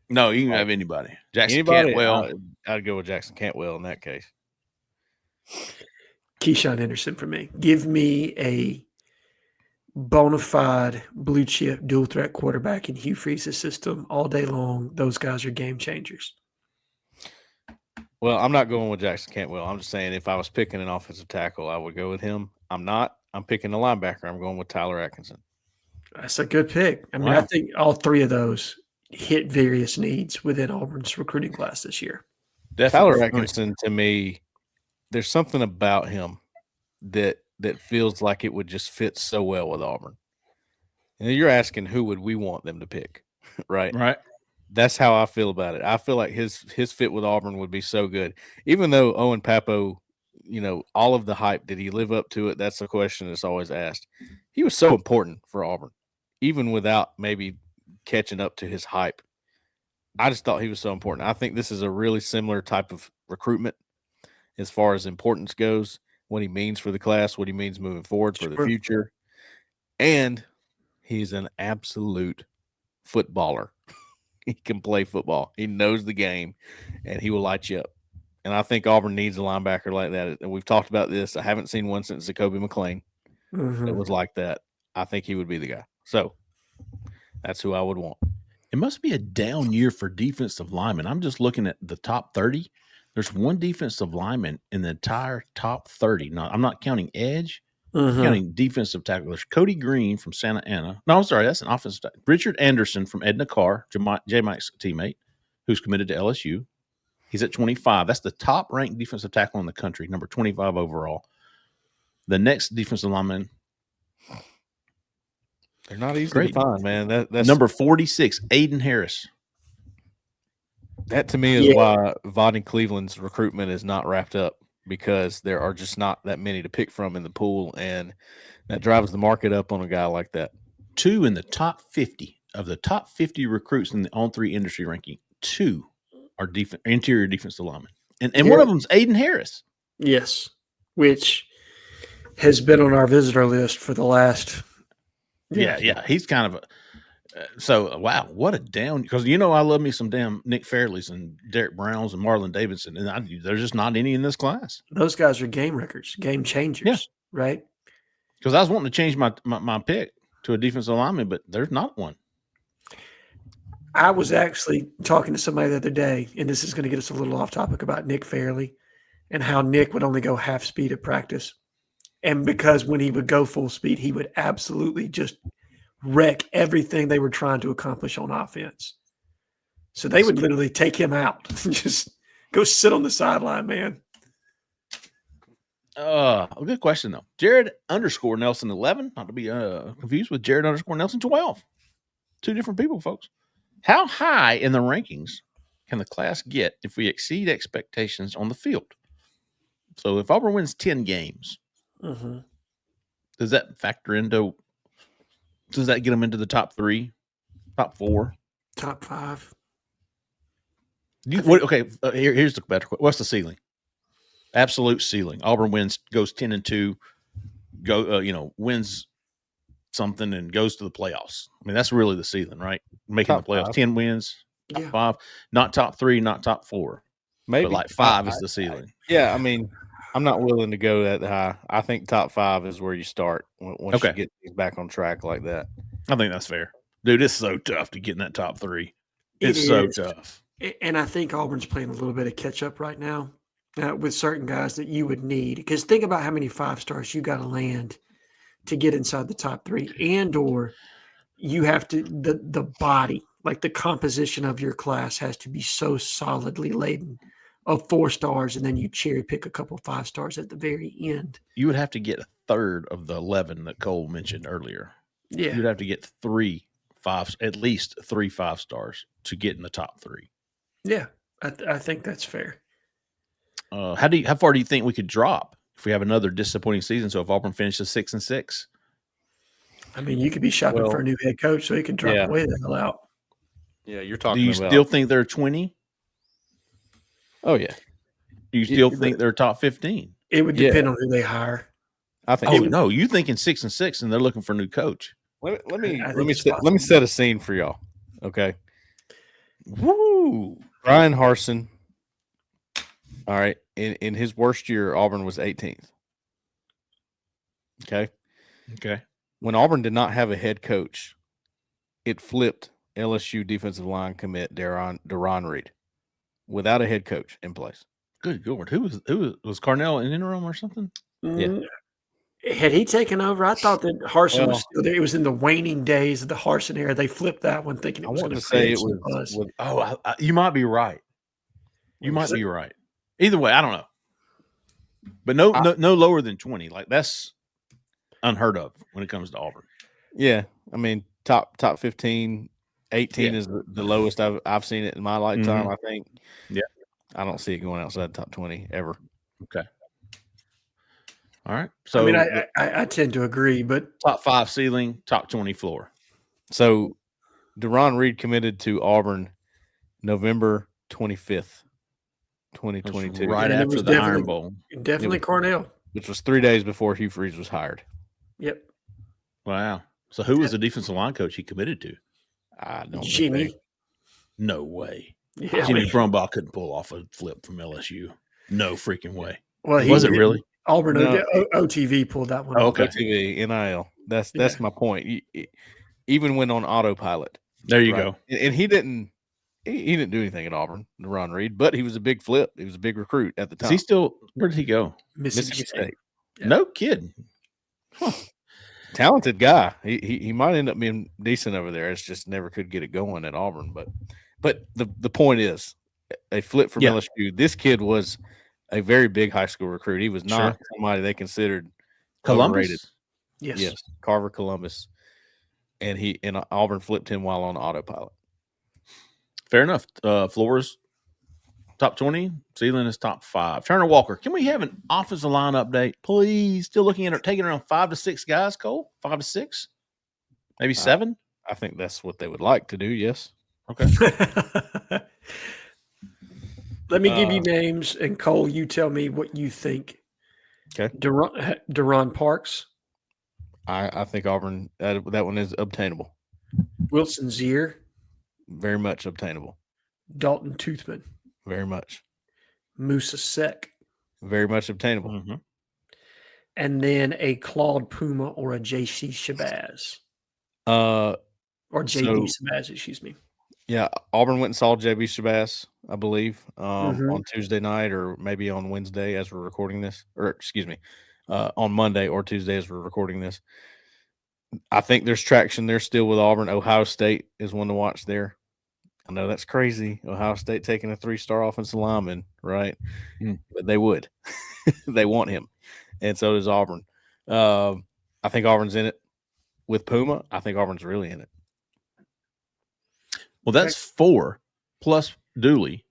No, you can have anybody. Jackson Cantwell. I'd go with Jackson Cantwell in that case. Keyshawn Henderson for me. Give me a bona fide blue chip dual threat quarterback in Hugh Freeze's system all day long. Those guys are game changers. Well, I'm not going with Jackson Cantwell. I'm just saying if I was picking an offensive tackle, I would go with him. I'm not. I'm picking a linebacker. I'm going with Tyler Atkinson. That's a good pick. I mean, I think all 3 of those hit various needs within Auburn's recruiting class this year. Definitely. Tyler Atkinson, to me, there's something about him that feels like it would just fit so well with Auburn. And you're asking who would we want them to pick, right? Right. That's how I feel about it. I feel like his fit with Auburn would be so good. Even though Owen Papo, all of the hype, did he live up to it? That's the question that's always asked. He was so important for Auburn, even without maybe catching up to his hype. I just thought he was so important. I think this is a really similar type of recruitment as far as importance goes, what he means for the class, what he means moving forward for the future. And he's an absolute footballer. He can play football. He knows the game, and he will light you up. And I think Auburn needs a linebacker like that. And we've talked about this. I haven't seen one since Zacoby McClain. that was like that, I think he would be the guy. So that's who I would want. It must be a down year for defensive linemen. I'm just looking at the top 30. There's one defensive lineman in the entire top 30. Now, I'm not counting edge, counting defensive tackle. There's Cody Green from Santa Ana. No, I'm sorry. That's an offensive tackle. Richard Anderson from Edna Carr, J. Mike's teammate, who's committed to LSU. He's at 25. That's the top-ranked defensive tackle in the country, number 25 overall. The next defensive lineman, they're not easy to find, man. That's number 46, Aiden Harris. That to me is why Vonnie Cleveland's recruitment is not wrapped up, because there are just not that many to pick from in the pool, and that drives the market up on a guy like that. 2 in the top 50 of the top 50 recruits in the On3 industry ranking. 2 are interior defensive linemen, and one of them is Aiden Harris. Yes, which has been on our visitor list for the last. Yeah. He's kind of so wow, what a down, because I love me some damn Nick Fairleys and Derek Browns and Marlon Davidson, and there's just not any in this class. Those guys are game wreckers, game changers, right? Because I was wanting to change my pick to a defensive lineman, but there's not one. I was actually talking to somebody the other day, and this is going to get us a little off topic, about Nick Fairley and how Nick would only go half speed at practice. And because when he would go full speed, he would absolutely just wreck everything they were trying to accomplish on offense. So they would literally take him out. Just go sit on the sideline, man. A good question, though. Jared _Nelson 11, not to be confused with Jared _Nelson 12. 2 different people, folks. How high in the rankings can the class get if we exceed expectations on the field? So if Auburn wins 10 games, does that factor into – does that get them into the top 3, top 4? Top 5. Here's the better question. What's the ceiling? Absolute ceiling. Auburn goes 10-2, wins something and goes to the playoffs. I mean, that's really the ceiling, right? Making Top the playoffs. 5. 10 wins, top 5, not top 3, not top 4. Maybe but like 5 is the ceiling. I mean, I'm not willing to go that high. I think top 5 is where you start once you get things back on track like that. I think that's fair. Dude, it's so tough to get in that top 3. It's so tough. And I think Auburn's playing a little bit of catch up right now with certain guys that you would need. Because think about how many 5-stars you got to land to get inside the top 3, and or you have to the body, like the composition of your class has to be so solidly laden of 4 stars, and then you cherry pick a couple 5 stars at the very end. You would have to get a third of the 11 that Cole mentioned earlier. Yeah, you'd have to get 3 5, at least 3 5 stars to get in the top 3. Yeah, I think that's fair. How far do you think we could drop if we have another disappointing season? So if Auburn finishes 6-6, I mean, you could be shopping for a new head coach, so he could drop way the hell out. Yeah, you're talking. Do you still think they're 20? Oh yeah. Do you still think they're top 15? It would depend on who they hire. I think. No, you thinking 6-6, and they're looking for a new coach. Let me set a scene for y'all. Okay. Woo! Brian Harsin. All right. In his worst year, Auburn was 18th. Okay. When Auburn did not have a head coach, it flipped LSU defensive line commit Deron Reed without a head coach in place. Good Lord. Who was Carnell in interim or something? Yeah. Had he taken over? I thought that Harsin was still there. It was in the waning days of the Harsin era. They flipped that one, thinking it was going to say it was. You might be right. You might be right. Either way, I don't know. But no lower than 20. Like, that's unheard of when it comes to Auburn. Yeah, I mean top 15, 18 is the lowest I've seen it in my lifetime. I think. Yeah, I don't see it going outside top 20 ever. Okay. All right. So I mean, I tend to agree, but top 5 ceiling, top 20 floor. So Deron Reed committed to Auburn November 25th, 2022. Right after the Iron Bowl. Definitely Cornell. Which was 3 days before Hugh Freeze was hired. Yep. Wow. So who was the defensive line coach he committed to? I don't know. Jimmy. No way. Yeah, Jimmy Brumbaugh couldn't pull off a flip from LSU. No freaking way. Well, was it really? Auburn No. OTV pulled that one. Oh, off. okay. OTV, NIL. That's Yeah. my point. Even went on autopilot. There you right? go. And he didn't do anything at Auburn, Ron Reed, but he was a big flip. He was a big recruit at the Is time. he still? Where did he go? Mississippi State. Yeah. No kidding. Talented guy. He might end up being decent over there. It's just never could get it going at Auburn. But the point is, a flip from LSU. This kid was a very big high school recruit. He was not somebody they considered overrated. Columbus. Yes. Carver Columbus, and Auburn flipped him while on autopilot. Fair enough. Flores top 20. Sealand is top 5. Turner Walker. Can we have an offensive line update, please? Still looking at taking around 5 to 6 guys, Cole? 5 to 6? Maybe 7? I think that's what they would like to do, yes. Okay. Let me give you names, and Cole, you tell me what you think. Okay. Deron Parks. I think Auburn, that one is obtainable. Wilson Zier. Very much obtainable. Dalton Toothman. Very much. Musa Sek. Very much obtainable. Mm-hmm. And then a Claude Puma or a JC Shabazz. Or JB Shabazz, excuse me. Yeah, Auburn went and saw JB Shabazz, I believe, on Tuesday night or maybe on Wednesday as we're recording this. Or, excuse me, on Monday or Tuesday as we're recording this. I think there's traction there still with Auburn. Ohio State is one to watch there. I know that's crazy. Ohio State taking a 3-star offensive lineman, right? But they would. They want him. And so does Auburn. I think Auburn's in it. With Puma, I think Auburn's really in it. Well, that's 4 plus Dooley.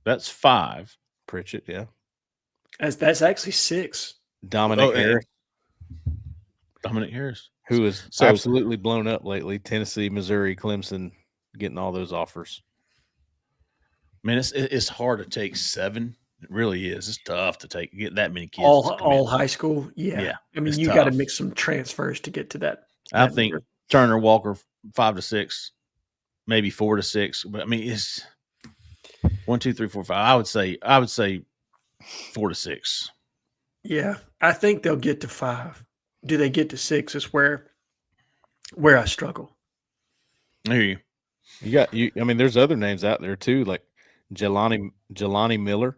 That's 5. Pritchett, yeah. That's actually 6. Dominic Harris. Dominic Harris. Who is absolutely blown up lately. Tennessee, Missouri, Clemson, getting all those offers. Man, it's hard to take 7. It really is. It's tough to get that many kids. All high school? Yeah. I mean, you got to make some transfers to get to that. I think Turner Walker 5 to 6, maybe 4 to 6. But I mean, it's 1, 2, 3, 4, 5. I would say 4 to 6. Yeah, I think they'll get to 5. Do they get to 6 is where I struggle. I hear you. I mean, there's other names out there too, like Jelani Miller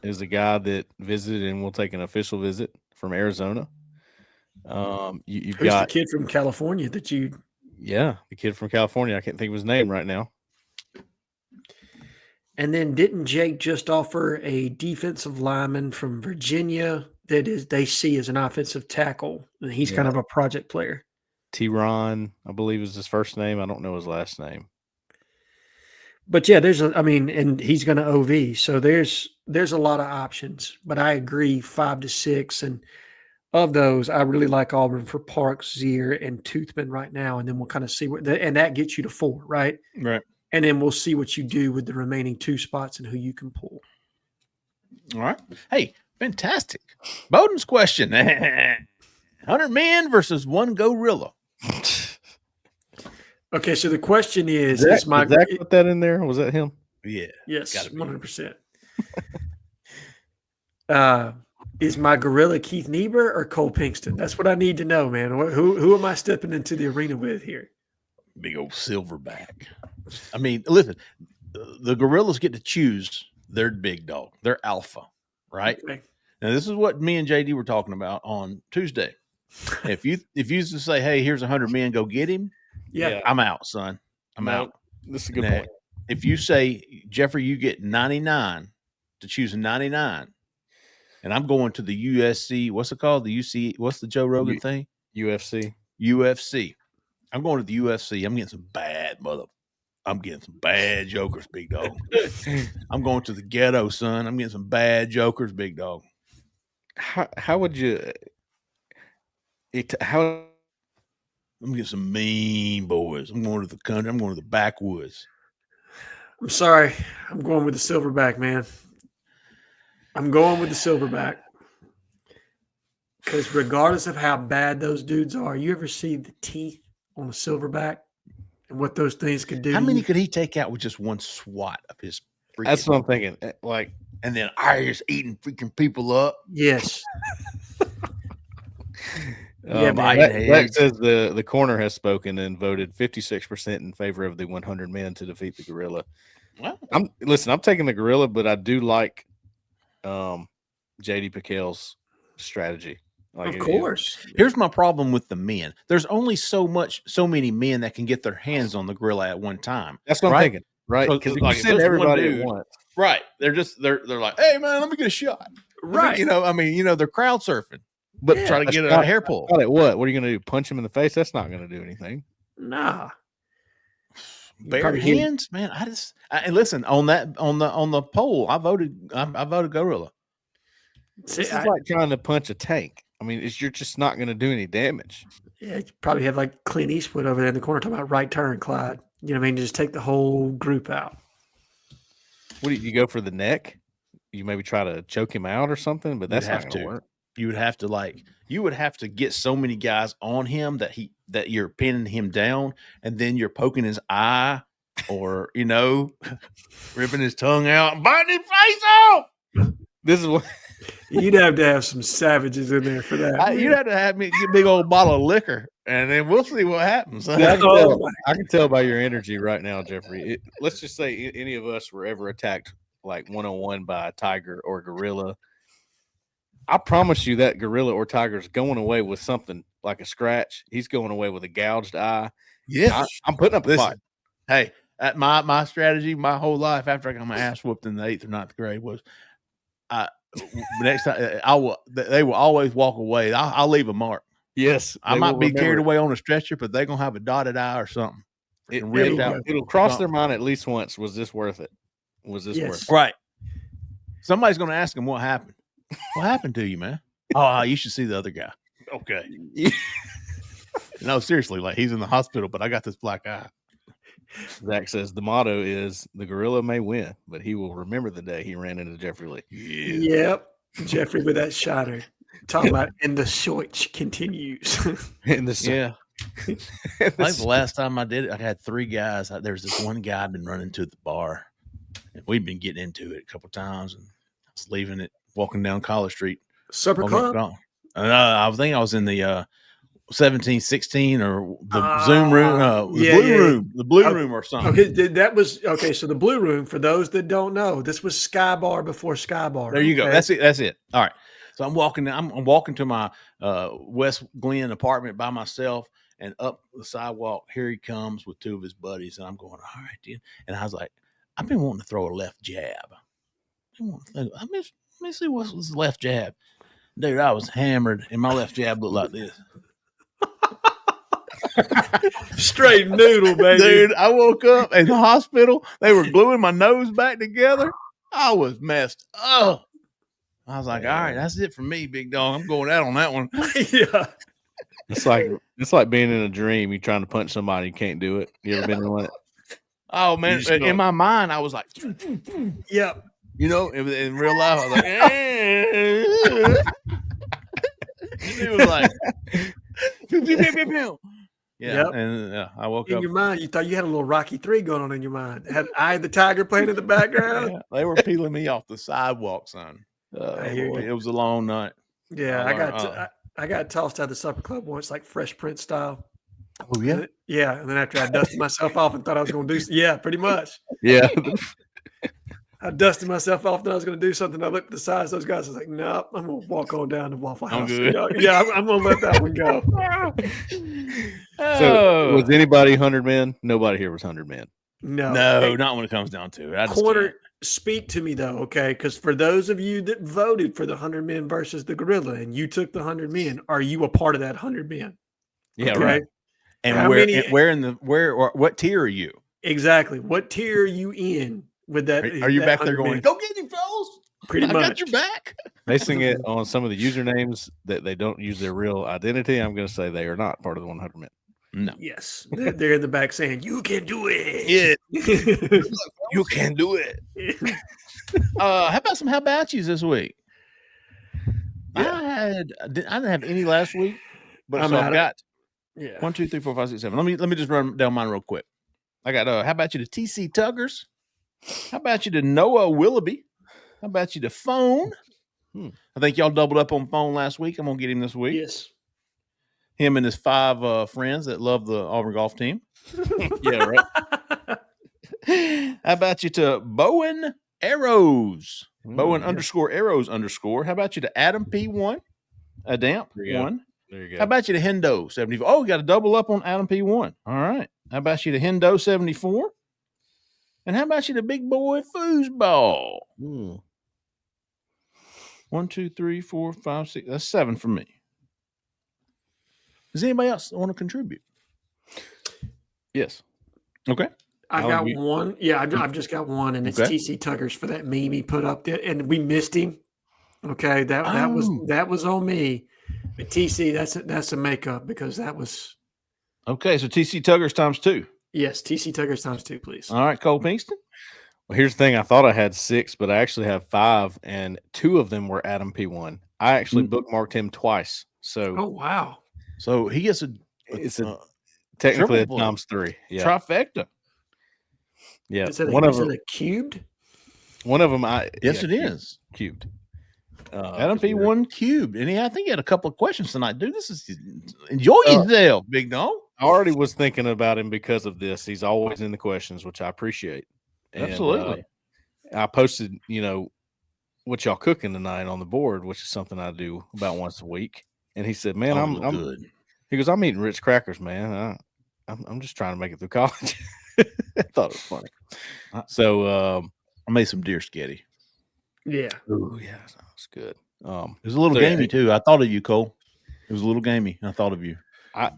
is a guy that visited and will take an official visit from Arizona. You've Who's got the kid from California that you? Yeah, the kid from California. I can't think of his name right now. And then didn't Jake just offer a defensive lineman from Virginia that they see as an offensive tackle, and he's kind of a project player? T-Ron, I believe is his first name. I don't know his last name. But yeah, and he's going to OV, so there's a lot of options. But I agree, 5 to 6, and of those, I really like Auburn for Parks, Zier, and Toothman right now, and then we'll kind of see and that gets you to 4, right? Right. And then we'll see what you do with the remaining 2 spots and who you can pull. All right. Hey, fantastic. Bowden's question: 100 men versus 1 gorilla. Okay, so the question is Zach put that in there? Was that him? Yeah. Yes, 100%. Is my gorilla Keith Niebuhr or Cole Pinkston? That's what I need to know, man. Who am I stepping into the arena with here? Big old silverback. I mean, listen, the gorillas get to choose their big dog, their alpha, right? Okay. Now, this is what me and JD were talking about on Tuesday. If you used to say, "Hey, here's 100 men, go get him," yeah, I'm out, son. I'm out. This is a good point. If you say, Jeffrey, you get 99 to choose 99, and I'm going to the USC, what's it called? The UC, what's the Joe Rogan thing? UFC. I'm going to the UFC. I'm getting some bad jokers, big dog. I'm going to the ghetto, son. I'm getting some bad jokers, big dog. How would you? I'm getting some mean boys. I'm going to the country. I'm going to the backwoods. I'm sorry. I'm going with the silverback, man. I'm going with the silverback. Because regardless of how bad those dudes are, you ever see the teeth on a silverback and what those things could do? How many could he take out with just one swat of his freaking? That's what I'm thinking. Like, and then Irish eating freaking people up. Yes. Yeah, man. That says the corner has spoken and voted 56% in favor of the 100 men to defeat the gorilla. Well, I'm taking the gorilla, but I do like JD Piquel's strategy. Of course. Here's my problem with the men. There's only so many men that can get their hands on the gorilla at one time. That's what I'm thinking, right? Because Like, you send everybody at once. Right. They're like, hey man, let me get a shot. Right. They're crowd surfing, but try to get a hair pull. What are you going to do? Punch him in the face? That's not going to do anything. Nah. Bare hands, man. And listen, on the poll, I voted gorilla. This is like trying to punch a tank. I mean, you're just not going to do any damage. Yeah, you probably have like Clint Eastwood over there in the corner talking about right turn, Clyde. You know what I mean? Just take the whole group out. What do you go for the neck? You maybe try to choke him out or something, but that's not going to work. You would have to get so many guys on him that you're pinning him down, and then you're poking his eye or ripping his tongue out and biting his face off. This is what you'd have to have some savages in there for that. You'd have to have me get a big old bottle of liquor, and then we'll see what happens. I can tell by your energy right now, Jeffrey. Let's just say any of us were ever attacked like one-on-one by a tiger or a gorilla. I promise you that gorilla or tiger is going away with something like a scratch. He's going away with a gouged eye. Yeah, I'm putting up a fight. Hey, my strategy my whole life after I got my ass whooped in the 8th or 9th grade was next time they will always walk away. I'll leave a mark. Yes, I might be carried away on a stretcher, but they're gonna have a dotted eye or something. It'll cross their mind at least once. Was this worth it? Was this worth it? Right. Somebody's gonna ask him what happened. What happened to you, man? Oh, you should see the other guy. Okay. No, seriously, like he's in the hospital, but I got this black eye. Zach says the motto is the gorilla may win, but he will remember the day he ran into Jeffrey Lee. Yep. Jeffrey with that shotter. Talking about and the short continues. I think the last time I did it, I had 3 guys. There's this one guy I've been running to the bar, and we'd been getting into it a couple times, and I was leaving it, walking down College Street. Supper club? I think I was in the 1716 or the Zoom room, the blue room or something. Okay, so the blue room, for those that don't know, this was Sky Bar before Sky Bar. There you go. That's it. All right. So I'm walking to my West Glen apartment by myself, and up the sidewalk, here he comes with 2 of his buddies, and I'm going, all right, dude. And I was like, I've been wanting to throw a left jab. Let me see what's this left jab. Dude, I was hammered, and my left jab looked like this. Straight noodle, baby. Dude, I woke up in the hospital. They were gluing my nose back together. I was messed up. I was like, all right, that's it for me, big dog. I'm going out on that one. Yeah. It's like being in a dream. You're trying to punch somebody, you can't do it. You ever been in one? Oh, man. In my mind, I was like, yep. In real life, I was like, it was like, pew, pew, pew, pew, pew. Yeah, yep. And I woke up. In your mind, you thought you had a little Rocky 3 going on in your mind. Had Eye of the Tiger playing in the background. Yeah, they were peeling me off the sidewalk, son. It was a long night. Yeah, I got tossed out of the supper club once, like Fresh Prince style. Oh, yeah? Yeah, and then after I dusted myself off and thought I was going to do – yeah, pretty much. Yeah. I dusted myself off and I was going to do something. I looked at the size of those guys. I was like, nope, I'm going to walk on down to Waffle House. Yeah, I'm going to let that one go. So was anybody 100 men? Nobody here was 100 men. No, not when it comes down to it. Corner, speak to me though, okay? Because for those of you that voted for the 100 men versus the gorilla and you took the 100 men, are you a part of that 100 men? Yeah, okay? Right. And what tier are you? Exactly. What tier are you in? With that, are you back there going, go get him, fellas? Pretty much. I got your back. They sing it on some of the usernames that they don't use their real identity. I'm going to say they are not part of the 100 men. No. Yes. They're in the back saying, you can do it. Yeah. You can do it. How about some how about yous this week? Yeah. I didn't have any last week, but I've got 1, 2, 3, 4, 5, 6, 7. Let me just run down mine real quick. I got how about you to TC Tuggers? How about you to Noah Willoughby? How about you to Phone? I think y'all doubled up on Phone last week. I'm gonna get him this week. Yes. him and his 5 friends that love the Auburn golf team. Yeah, right. How about you to Bowen Arrows? Bowen yeah. _Arrows_. How about you to Adam P1? A damp There you go. 1. There you go. How about you to Hendo 74? Oh, we got to double up on Adam P1. All right. How about you to Hendo 74? And how about you to Big Boy Foosball? 1, 2, 3, 4, 5, 6. That's 7 for me. Does anybody else want to contribute? Yes. Okay. I got one. Yeah, I've just got one, and it's TC Tuggers for that meme he put up there, and we missed him. Okay, that was on me. But TC, that's a makeup because that was okay. So TC Tuggers times 2. Yes, TC Tuggers times 2, please. All right, Cole Pinkston. Well, here's the thing. I thought I had 6, but I actually have 5, and 2 of them were Adam P1. I actually bookmarked him twice. So, oh wow! So he gets technically a triple times 3. Yeah, trifecta. Yeah, Is it a cubed? One of them, yes, it is cubed. Adam P1 cubed, and I think he had a couple of questions tonight. Dude, this is enjoy yourself, big dog. I already was thinking about him because of this. He's always in the questions, which I appreciate. And, absolutely. I posted, what y'all cooking tonight on the board, which is something I do about once a week. And he said, "Man, I'm good." He goes, "I'm eating Ritz crackers, man. I'm just trying to make it through college." I thought it was funny. So I made some deer sketty. Yeah. Ooh, yeah, that's good. It was a little gamey too. I thought of you, Cole. It was a little gamey. I thought of you. I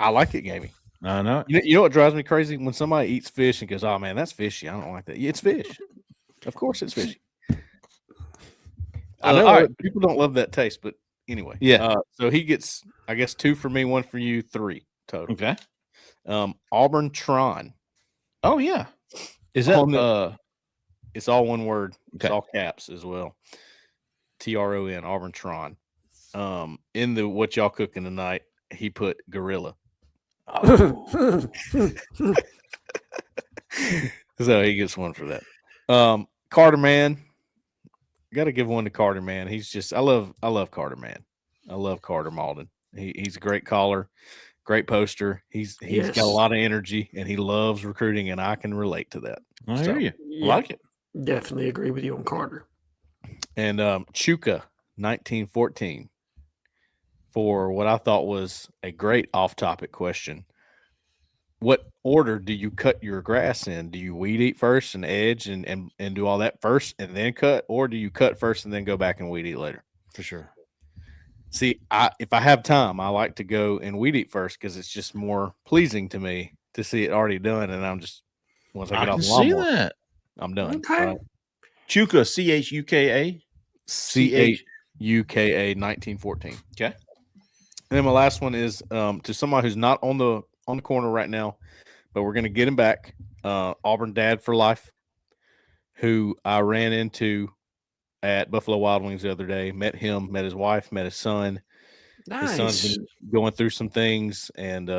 like it gamey. I know. You know what drives me crazy? When somebody eats fish and goes, "Oh man, that's fishy. I don't like that." Yeah, it's fish. Of course, it's fishy. I know people don't love that taste, but anyway. Yeah. So he gets, I guess, 2 for me, 1 for you, 3 total. Okay. Auburn Tron. Oh yeah. Is that it's all one word. Okay. It's all caps as well. TRON, Auburn Tron. In the what y'all cooking tonight, he put gorilla. Oh. So he gets 1 for that. Carter Man. Got to give 1 to Carter Man. He's just I love Carter Man. I love Carter Malden. He's a great caller, great poster. He's got a lot of energy and he loves recruiting, and I can relate to that. I hear you. I like it. Definitely agree with you on Carter. And Chuka 1914 for what I thought was a great off-topic question. What order do you cut your grass in? Do you weed eat first and edge and do all that first and then cut, or do you cut first and then go back and weed eat later? For sure. See, if I have time, I like to go and weed eat first because it's just more pleasing to me to see it already done, and I'm just once I get off the lawnmower, see that. I'm done. Okay. Right? Chuka, CHUKA. CHUKA 1914. Okay. And then my last one is to someone who's not on the corner right now, but we're going to get him back. Auburn Dad for Life, who I ran into at Buffalo Wild Wings the other day. Met him, met his wife, met his son. Nice. His son's been going through some things, and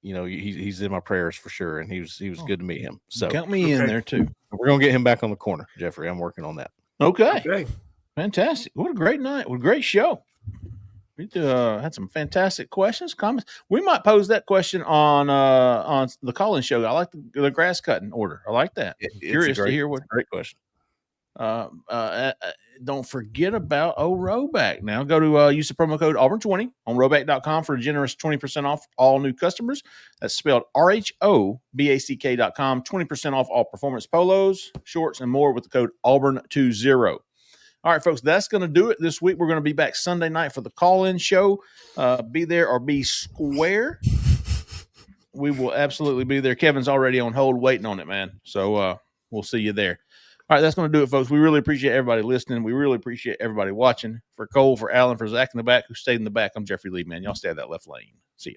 he's in my prayers for sure. And he was good to meet him. So count me in there too. We're gonna get him back on the corner, Jeffrey. I'm working on that. Okay. Fantastic. What a great night. What a great show. We had some fantastic questions, comments. We might pose that question on the call-in show. I like the grass cutting order. I like that. Curious to hear what. Great question. Don't forget about Roback. Now go to use the promo code Auburn20 on roback.com for a generous 20% off all new customers. That's spelled RHOBACK.com. 20% off all performance polos, shorts, and more with the code Auburn20. All right, folks, that's going to do it this week. We're going to be back Sunday night for the call-in show. Be there or be square. We will absolutely be there. Kevin's already on hold waiting on it, man. So we'll see you there. All right, that's going to do it, folks. We really appreciate everybody listening. We really appreciate everybody watching. For Cole, for Alan, for Zach in the back, who stayed in the back, I'm Jeffrey Lee, man. Y'all stay at that left lane. See you.